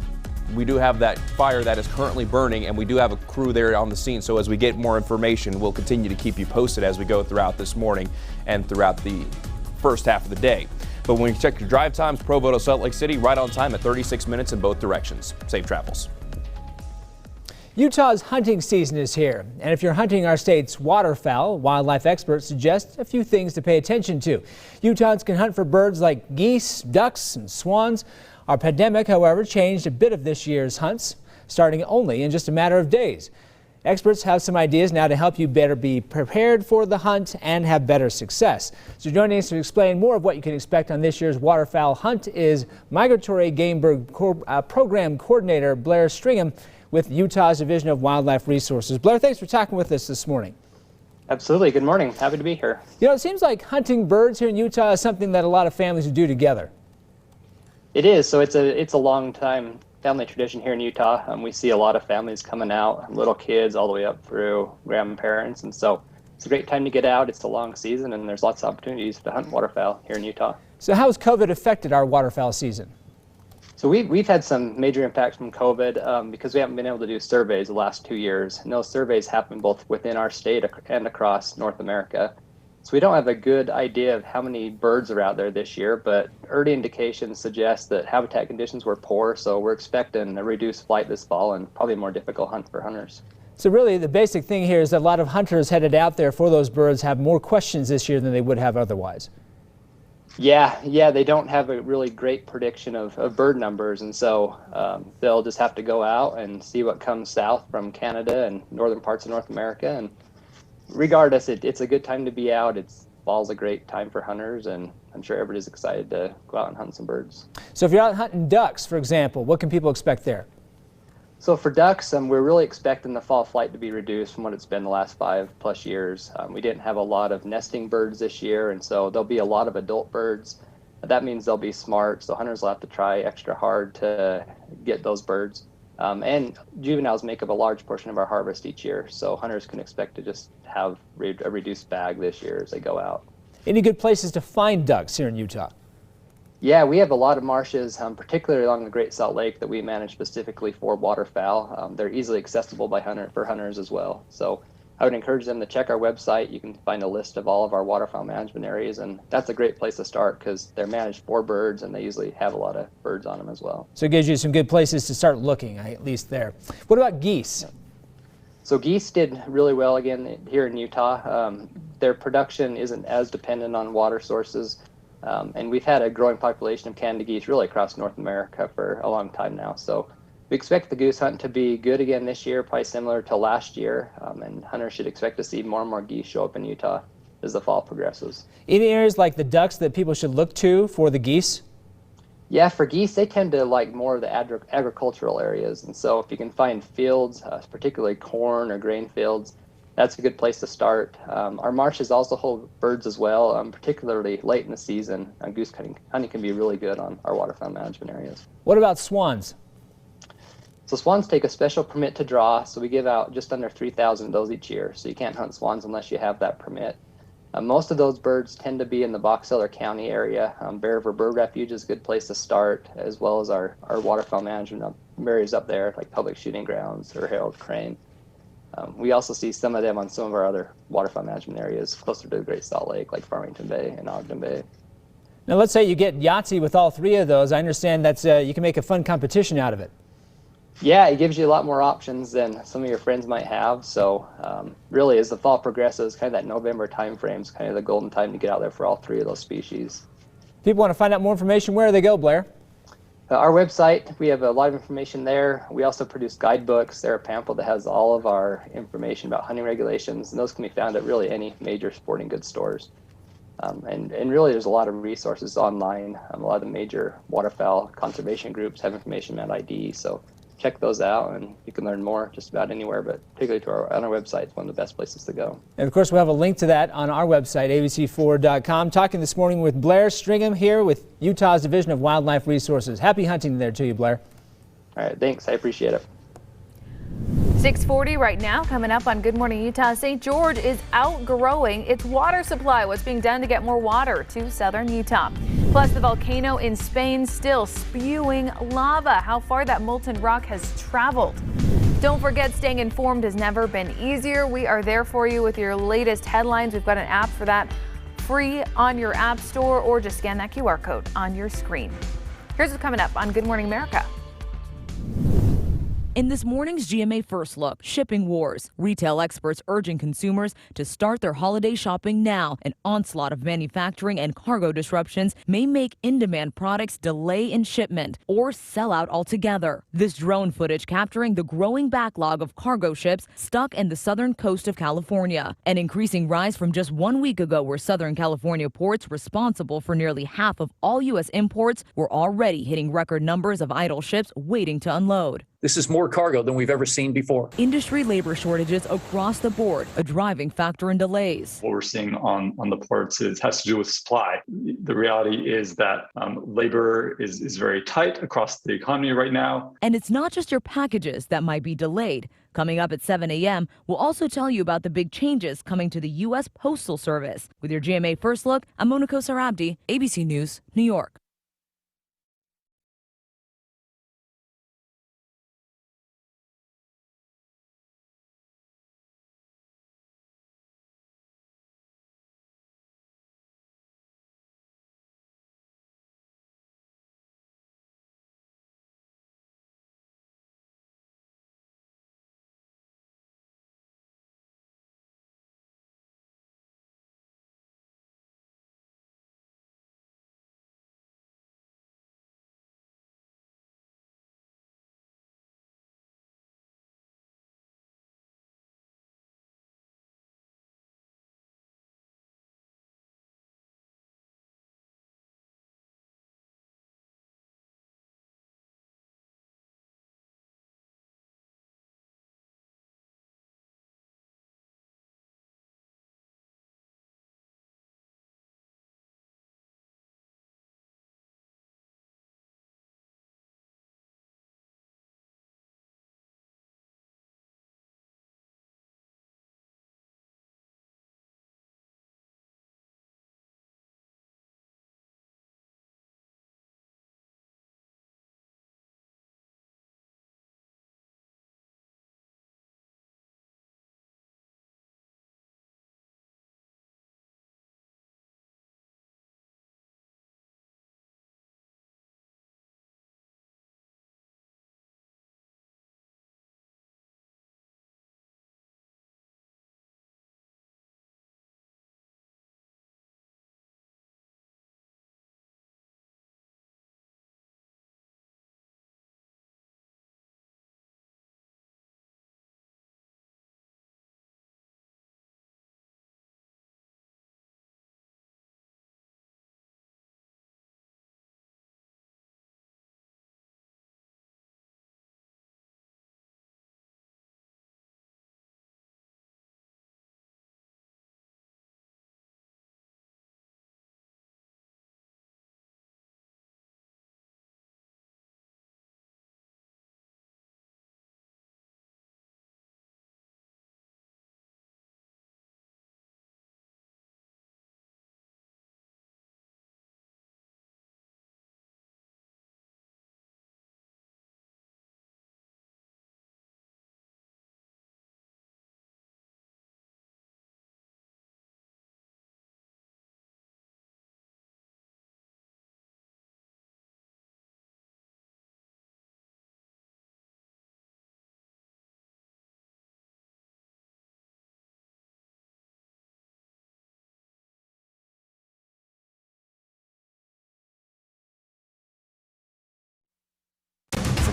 fire that is currently burning, and we do have a crew there on the scene. So as we get more information, we'll continue to keep you posted as we go throughout this morning and throughout the first half of the day. But when you check your drive times, Provo to Salt Lake City, right on time at 36 minutes in both directions. Safe travels. Utah's hunting season is here, and if you're hunting our state's waterfowl, wildlife experts suggest a few things to pay attention to. Utahns can hunt for birds like geese, ducks, and swans. Our pandemic, however, changed a bit of this year's hunts, starting only in just a matter of days. Experts have some ideas now to help you better be prepared for the hunt and have better success. So joining us to explain more of what you can expect on this year's waterfowl hunt is Migratory Game Bird Program Coordinator Blair Stringham with Utah's Division of Wildlife Resources. Blair, thanks for talking with us this morning. Absolutely. Good morning. Happy to be here. You know, it seems like hunting birds here in Utah is something that a lot of families do together. It is. So it's a long time family tradition here in Utah. We see a lot of families coming out, little kids all the way up through grandparents. And so it's a great time to get out. It's a long season, and there's lots of opportunities to hunt waterfowl here in Utah. So how has COVID affected our waterfowl season? So we've had some major impacts from COVID because we haven't been able to do surveys the last 2 years. And those surveys happen both within our state and across North America. So we don't have a good idea of how many birds are out there this year, but early indications suggest that habitat conditions were poor, so we're expecting a reduced flight this fall and probably a more difficult hunt for hunters. So really the basic thing here is that a lot of hunters headed out there for those birds have more questions this year than they would have otherwise. Yeah, they don't have a really great prediction of bird numbers, and so they'll just have to go out and see what comes south from Canada and northern parts of North America. And regardless, it's a good time to be out. Fall's a great time for hunters, and I'm sure everybody's excited to go out and hunt some birds. So if you're out hunting ducks, for example, what can people expect there? So for ducks, we're really expecting the fall flight to be reduced from what it's been the last 5+ years. We didn't have a lot of nesting birds this year, and so there'll be a lot of adult birds. That means they'll be smart, so hunters will have to try extra hard to get those birds. And juveniles make up a large portion of our harvest each year, so hunters can expect to just have a reduced bag this year as they go out. Any good places to find ducks here in Utah? Yeah, we have a lot of marshes, particularly along the Great Salt Lake, that we manage specifically for waterfowl. They're easily accessible for hunters as well. So I would encourage them to check our website. You can find a list of all of our waterfowl management areas, and that's a great place to start because they're managed for birds, and they usually have a lot of birds on them as well. So it gives you some good places to start looking, at least there. What about geese? So geese did really well again here in Utah. Their production isn't as dependent on water sources. And we've had a growing population of Canada geese really across North America for a long time now. So we expect the goose hunt to be good again this year, probably similar to last year. And hunters should expect to see more and more geese show up in Utah as the fall progresses. Any areas like the ducks that people should look to for the geese? Yeah, for geese, they tend to like more of the agricultural areas. And so if you can find fields, particularly corn or grain fields, that's a good place to start. Our marshes also hold birds as well, particularly late in the season. Goose hunting can be really good on our waterfowl management areas. What about swans? So swans take a special permit to draw, so we give out just under 3,000 of those each year. So you can't hunt swans unless you have that permit. Most of those birds tend to be in the Box Elder County area. Bear River Bird Refuge is a good place to start, as well as our waterfowl management areas up there, like public shooting grounds or Harold Crane. We also see some of them on some of our other waterfowl management areas closer to the Great Salt Lake, like Farmington Bay and Ogden Bay. Now let's say you get Yahtzee with all three of those. I understand that you can make a fun competition out of it. Yeah, it gives you a lot more options than some of your friends might have. So really, as the fall progresses, kind of that November time frame is kind of the golden time to get out there for all three of those species. People want to find out more information, where do they go, Blair? Our website, we have a lot of information there. We also produce guidebooks. They're a pamphlet that has all of our information about hunting regulations, and those can be found at really any major sporting goods stores. And really, there's a lot of resources online. A lot of the major waterfowl conservation groups have information about ID, so check those out, and you can learn more just about anywhere, but particularly on our website, it's one of the best places to go. And of course, we'll have a link to that on our website, abc4.com. Talking this morning with Blair Stringham here with Utah's Division of Wildlife Resources. Happy hunting there to you, Blair. All right, thanks. I appreciate it. 6:40 right now. Coming up on Good Morning Utah, St. George is outgrowing its water supply. What's being done to get more water to southern Utah? Plus, the volcano in Spain still spewing lava. How far that molten rock has traveled. Don't forget, staying informed has never been easier. We are there for you with your latest headlines. We've got an app for that, free on your app store, or just scan that QR code on your screen. Here's what's coming up on Good Morning America. In this morning's GMA First Look, shipping wars. Retail experts urging consumers to start their holiday shopping now. An onslaught of manufacturing and cargo disruptions may make in-demand products delay in shipment or sell out altogether. This drone footage capturing the growing backlog of cargo ships stuck in the southern coast of California. An increasing rise from just 1 week ago, where Southern California ports responsible for nearly half of all U.S. imports were already hitting record numbers of idle ships waiting to unload. This is more cargo than we've ever seen before. Industry labor shortages across the board, a driving factor in delays. What we're seeing on the ports has to do with supply. The reality is that labor is very tight across the economy right now. And it's not just your packages that might be delayed. Coming up at 7 a.m., we'll also tell you about the big changes coming to the U.S. Postal Service. With your GMA First Look, I'm Mona Kosarabdi, ABC News, New York.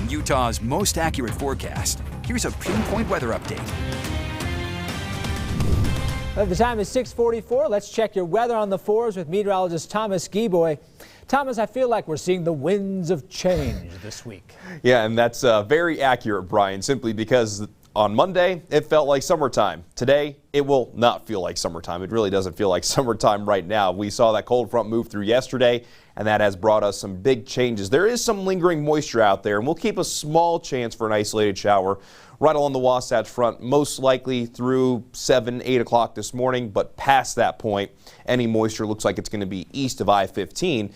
Utah's most accurate forecast. Here's a pinpoint weather update. Well, the time is 6:44. Let's check your weather on the fours with meteorologist Thomas Gieboy. Thomas, I feel like we're seeing the winds of change this week. Yeah, and that's very accurate, Brian, simply because on Monday, it felt like summertime. Today, it will not feel like summertime. It really doesn't feel like summertime right now. We saw that cold front move through yesterday, and that has brought us some big changes. There is some lingering moisture out there, and we'll keep a small chance for an isolated shower right along the Wasatch Front, most likely through 7, 8 o'clock this morning. But past that point, any moisture looks like it's going to be east of I-15.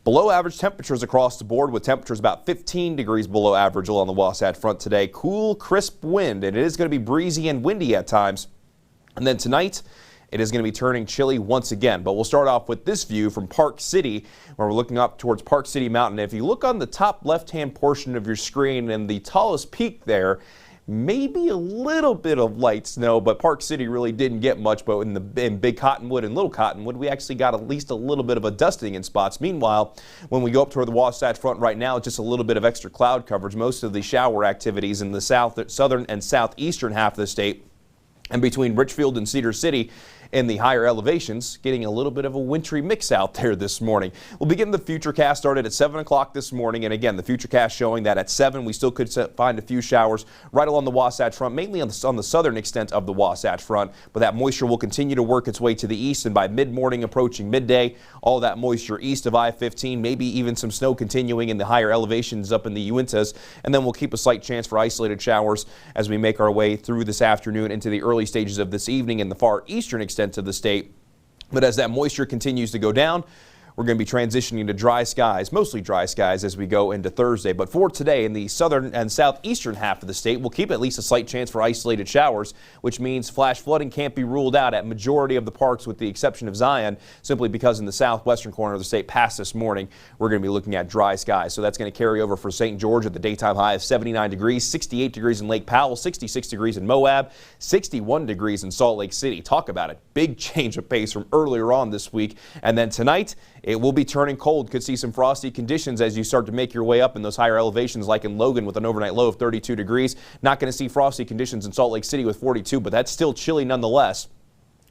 Below average temperatures across the board, with temperatures about 15 degrees below average along the Wasatch Front today. Cool, crisp wind, and it is going to be breezy and windy at times. And then tonight, it is going to be turning chilly once again. But we'll start off with this view from Park City, where we're looking up towards Park City Mountain. If you look on the top left-hand portion of your screen and the tallest peak there, maybe a little bit of light snow, but Park City really didn't get much. But in Big Cottonwood and Little Cottonwood, we actually got at least a little bit of a dusting in spots. Meanwhile, when we go up toward the Wasatch Front right now, it's just a little bit of extra cloud coverage. Most of the shower activities in the southern and southeastern half of the state, and between Richfield and Cedar City in the higher elevations, getting a little bit of a wintry mix out there this morning. We'll begin the Futurecast, started at 7 o'clock this morning, and again, the Futurecast showing that at 7 we still could find a few showers right along the Wasatch Front, mainly on the southern extent of the Wasatch Front, but that moisture will continue to work its way to the east, and by mid-morning approaching midday, all that moisture east of I-15, maybe even some snow continuing in the higher elevations up in the Uintas, and then we'll keep a slight chance for isolated showers as we make our way through this afternoon into the early stages of this evening in the far eastern extent of the state. But as that moisture continues to go down, we're going to be transitioning to dry skies, mostly dry skies as we go into Thursday. But for today, in the southern and southeastern half of the state, we'll keep at least a slight chance for isolated showers, which means flash flooding can't be ruled out at majority of the parks with the exception of Zion, simply because in the southwestern corner of the state past this morning, we're going to be looking at dry skies. So that's going to carry over for St. George at the daytime high of 79 degrees, 68 degrees in Lake Powell, 66 degrees in Moab, 61 degrees in Salt Lake City. Talk about a big change of pace from earlier on this week. And then tonight, it will be turning cold. Could see some frosty conditions as you start to make your way up in those higher elevations, like in Logan with an overnight low of 32 degrees. Not going to see frosty conditions in Salt Lake City with 42, but that's still chilly nonetheless.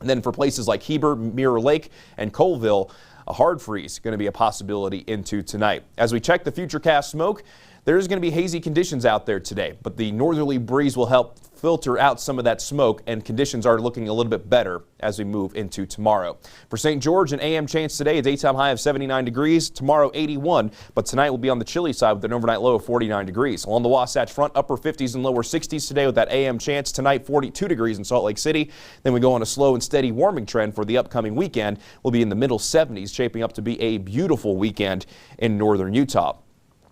And then for places like Heber, Mirror Lake, and Colville, a hard freeze going to be a possibility into tonight. As we check the Futurecast smoke, there's going to be hazy conditions out there today, but the northerly breeze will help filter out some of that smoke, and conditions are looking a little bit better as we move into tomorrow. For St. George, an AM chance today, a daytime high of 79 degrees, tomorrow 81, but tonight will be on the chilly side with an overnight low of 49 degrees. Along the Wasatch Front, upper 50s and lower 60s today with that AM chance. Tonight, 42 degrees in Salt Lake City. Then we go on a slow and steady warming trend for the upcoming weekend. We'll be in the middle 70s, shaping up to be a beautiful weekend in northern Utah.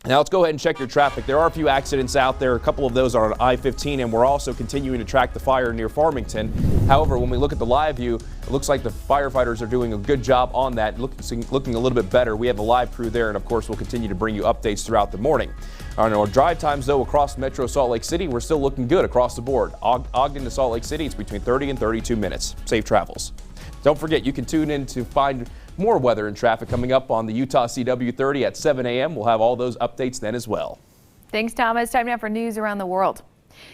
Now let's go ahead and check your traffic. There are a few accidents out there. A couple of those are on I-15, and we're also continuing to track the fire near Farmington. However, when we look at the live view, it looks like the firefighters are doing a good job on that, looking a little bit better. We have a live crew there, and of course we'll continue to bring you updates throughout the morning. On our drive times, though, across Metro Salt Lake City, we're still looking good across the board. Ogden to Salt Lake City, it's between 30 and 32 minutes. Safe travels. Don't forget, you can tune in to find more weather and traffic coming up on the Utah CW30 at 7 a.m. We'll have all those updates then as well. Thanks, Thomas. Time now for news around the world.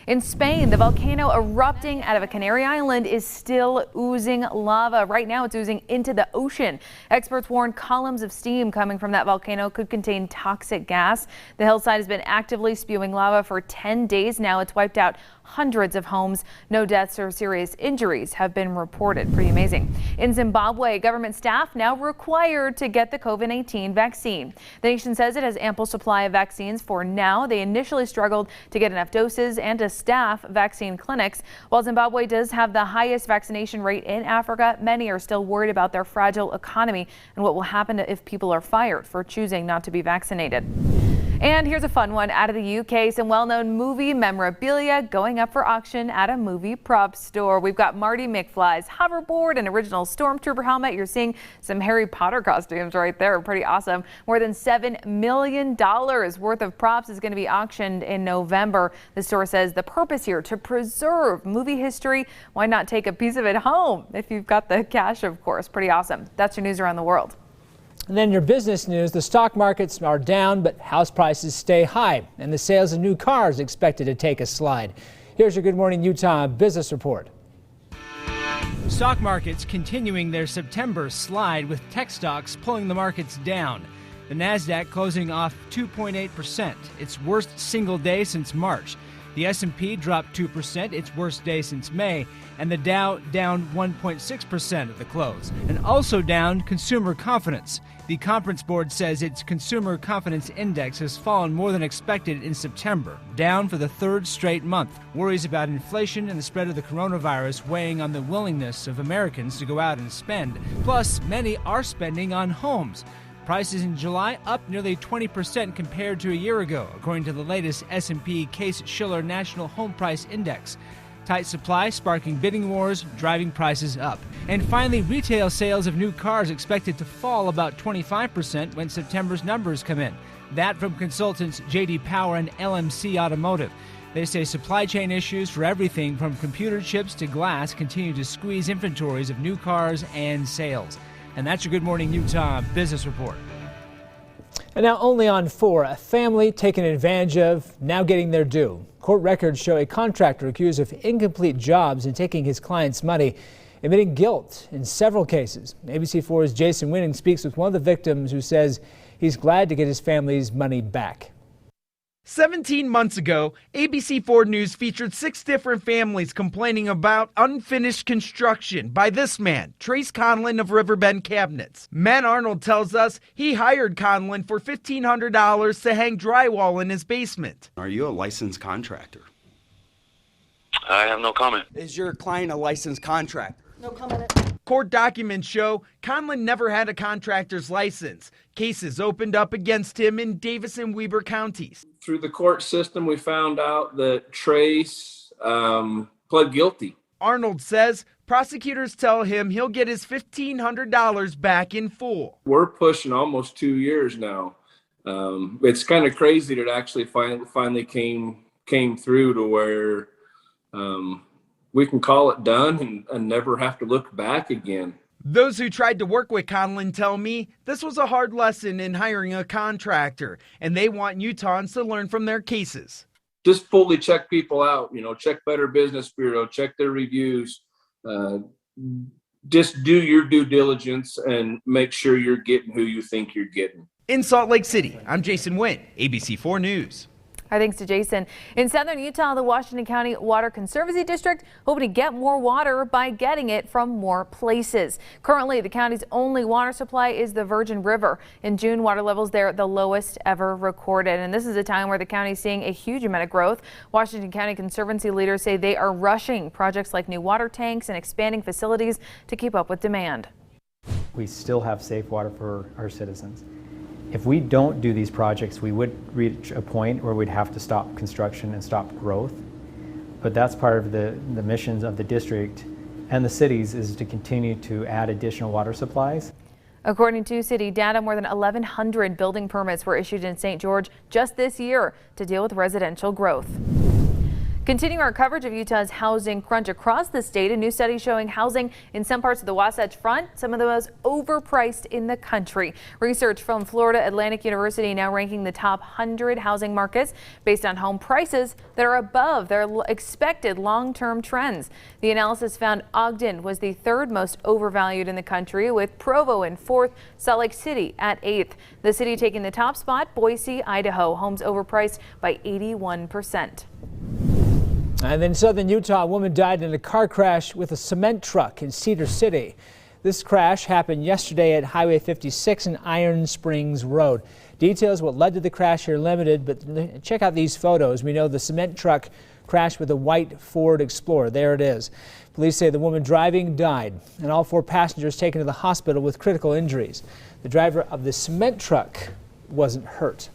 In Spain, the volcano erupting out of a Canary Island is still oozing lava. Right now, it's oozing into the ocean. Experts warn columns of steam coming from that volcano could contain toxic gas. The hillside has been actively spewing lava for 10 days now. It's wiped out hundreds of homes. No deaths or serious injuries have been reported. Pretty amazing. In Zimbabwe, government staff now required to get the COVID-19 vaccine. The nation says it has ample supply of vaccines for now. They initially struggled to get enough doses and to staff vaccine clinics. While Zimbabwe does have the highest vaccination rate in Africa, many are still worried about their fragile economy and what will happen if people are fired for choosing not to be vaccinated. And here's a fun one out of the UK. Some well-known movie memorabilia going up for auction at a movie prop store. We've got Marty McFly's hoverboard, an original Stormtrooper helmet. You're seeing some Harry Potter costumes right there. Pretty awesome. More than $7 million worth of props is going to be auctioned in November. The store says the purpose here to preserve movie history. Why not take a piece of it home if you've got the cash, of course. Pretty awesome. That's your news around the world. And then your business news, the stock markets are down, but house prices stay high, and the sales of new cars expected to take a slide. Here's your Good Morning Utah business report. Stock markets continuing their September slide, with tech stocks pulling the markets down. The Nasdaq closing off 2.8%, its worst single day since March. The S&P dropped 2%, its worst day since May, and the Dow down 1.6% at the close. And also down consumer confidence. The Conference Board says its consumer confidence index has fallen more than expected in September, down for the third straight month. Worries about inflation and the spread of the coronavirus weighing on the willingness of Americans to go out and spend. Plus, many are spending on homes. Prices in July up nearly 20% compared to a year ago, according to the latest S&P Case-Shiller National Home Price Index. Tight supply sparking bidding wars, driving prices up. And finally, retail sales of new cars expected to fall about 25% when September's numbers come in. That from consultants J.D. Power and LMC Automotive. They say supply chain issues for everything from computer chips to glass continue to squeeze inventories of new cars and sales. And that's your Good Morning Utah Business Report. And now only on 4, a family taken advantage of, now getting their due. Court records show a contractor accused of incomplete jobs and taking his client's money, admitting guilt in several cases. ABC4's Jason Winning speaks with one of the victims who says he's glad to get his family's money back. 17 months ago, ABC4 News featured 6 different families complaining about unfinished construction by this man, Trace Conlon of Riverbend Cabinets. Matt Arnold tells us he hired Conlon for $1,500 to hang drywall in his basement. Are you a licensed contractor? I have no comment. Is your client a licensed contractor? No comment. Court documents show Conlon never had a contractor's license. Cases opened up against him in Davis and Weber counties. Through the court system, we found out that Trace pled guilty. Arnold says prosecutors tell him he'll get his $1,500 back in full. We're pushing almost 2 years now. It's kind of crazy that it actually finally came through to where we can call it done and never have to look back again. Those who tried to work with Conlon tell me this was a hard lesson in hiring a contractor, and they want Utahns to learn from their cases. Just fully check people out, check Better Business Bureau, check their reviews. Just do your due diligence and make sure you're getting who you think you're getting. In Salt Lake City, I'm Jason Wynn, ABC4 News. Our thanks to Jason. In southern Utah, the Washington County Water Conservancy District hoping to get more water by getting it from more places. Currently, the county's only water supply is the Virgin River. In June, water levels there the lowest ever recorded. And this is a time where the county is seeing a huge amount of growth. Washington County Conservancy leaders say they are rushing projects like new water tanks and expanding facilities to keep up with demand. We still have safe water for our citizens. If we don't do these projects, we would reach a point where we'd have to stop construction and stop growth. But that's part of the missions of the district and the cities, is to continue to add additional water supplies. According to city data, more than 1,100 building permits were issued in St. George just this year to deal with residential growth. Continuing our coverage of Utah's housing crunch across the state, a new study showing housing in some parts of the Wasatch Front, some of the most overpriced in the country. Research from Florida Atlantic University now ranking the top 100 housing markets based on home prices that are above their expected long-term trends. The analysis found Ogden was the 3rd most overvalued in the country, with Provo in 4th, Salt Lake City at 8th. The city taking the top spot, Boise, Idaho, homes overpriced by 81%. And then in southern Utah, a woman died in a car crash with a cement truck in Cedar City. This crash happened yesterday at Highway 56 and Iron Springs Road. Details what led to the crash are limited, but check out these photos. We know the cement truck crashed with a white Ford Explorer. There it is. Police say the woman driving died, and all 4 passengers taken to the hospital with critical injuries. The driver of the cement truck wasn't hurt.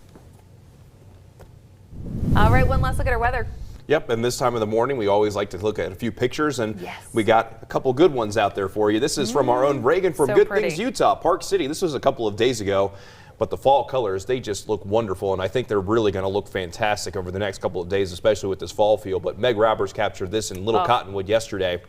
All right, one last look at our weather. Yep, and this time of the morning, we always like to look at a few pictures, and we got a couple good ones out there for you. This is from our own Reagan from Good Things Utah, Park City. This was a couple of days ago, but the fall colors, they just look wonderful, and I think they're really going to look fantastic over the next couple of days, especially with this fall feel. But Meg Roberts captured this in Little Cottonwood yesterday.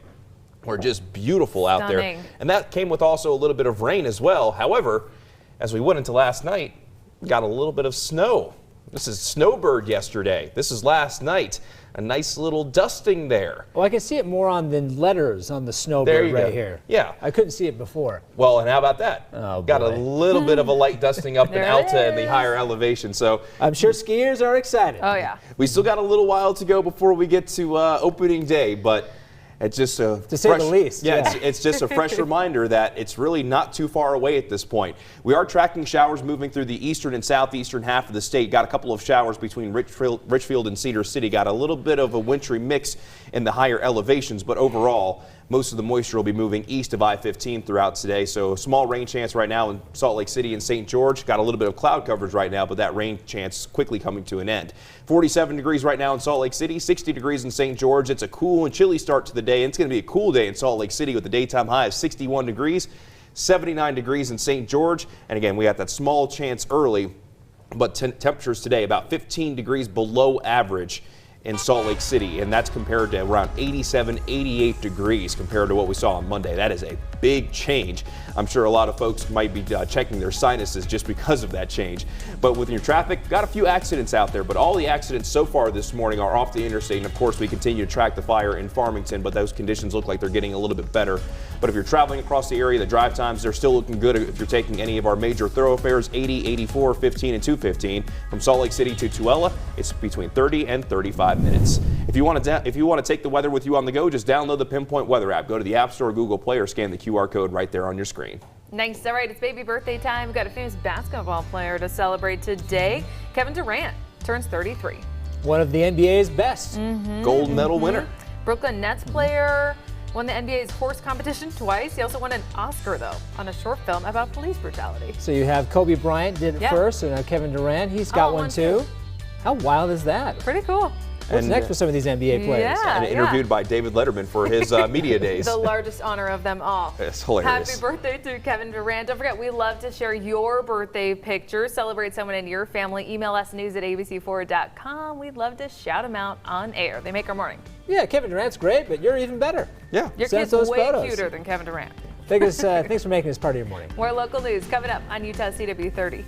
Were just beautiful out there. And that came with also a little bit of rain as well. However, as we went into last night, we got a little bit of snow. This is Snowbird yesterday. This is last night. A nice little dusting there. Well, I can see it more on the letters on the Snowbird right here. Yeah. I couldn't see it before. Well, and how about that? Got a little bit of a light dusting up in Alta and the higher elevation. So I'm sure skiers are excited. Oh, yeah. We still got a little while to go before we get to opening day, but it's just a to say the least. Yeah, it's just a fresh reminder that it's really not too far away at this point. We are tracking showers moving through the eastern and southeastern half of the state. Got a couple of showers between Richfield and Cedar City. Got a little bit of a wintry mix in the higher elevations, but overall, Most of the moisture will be moving east of I-15 throughout today, so a small rain chance right now in Salt Lake City and St. George. Got a little bit of cloud coverage right now, but that rain chance quickly coming to an end. 47 degrees right now in Salt Lake City, 60 degrees in St. George. It's a cool and chilly start to the day, and it's going to be a cool day in Salt Lake City with a daytime high of 61 degrees, 79 degrees in St. George. And again, we got that small chance early, but temperatures today about 15 degrees below average in Salt Lake City, and that's compared to around 87, 88 degrees compared to what we saw on Monday. That is a big change. I'm sure a lot of folks might be checking their sinuses just because of that change. But with your traffic, got a few accidents out there, but all the accidents so far this morning are off the interstate, and of course we continue to track the fire in Farmington, but those conditions look like they're getting a little bit better. But if you're traveling across the area, the drive times, they're still looking good if you're taking any of our major thoroughfares, 80, 84, 15, and 215. From Salt Lake City to Tooele, it's between 30 and 35 minutes. If you want to take the weather with you on the go, just download the Pinpoint Weather app. Go to the App Store or Google Play or scan the QR code right there on your screen. Nice. All right, it's baby birthday time. We've got a famous basketball player to celebrate today. Kevin Durant turns 33. One of the NBA's best. Gold medal winner. Brooklyn Nets player. Won the NBA's horse competition twice. He also won an Oscar, though, on a short film about police brutality. So you have Kobe Bryant did it first, and now Kevin Durant, he's got one too. How wild is that? Pretty cool. What's next for some of these NBA players? Yeah, and interviewed by David Letterman for his media days. The largest honor of them all. It's hilarious. Happy birthday to Kevin Durant. Don't forget, we love to share your birthday pictures. Celebrate someone in your family. Email us news@abc4.com. We'd love to shout them out on air. They make our morning. Yeah, Kevin Durant's great, but you're even better. Yeah. Your Send kid's those way photos. cuter than Kevin Durant. Thanks for making this part of your morning. More local news coming up on Utah CW30.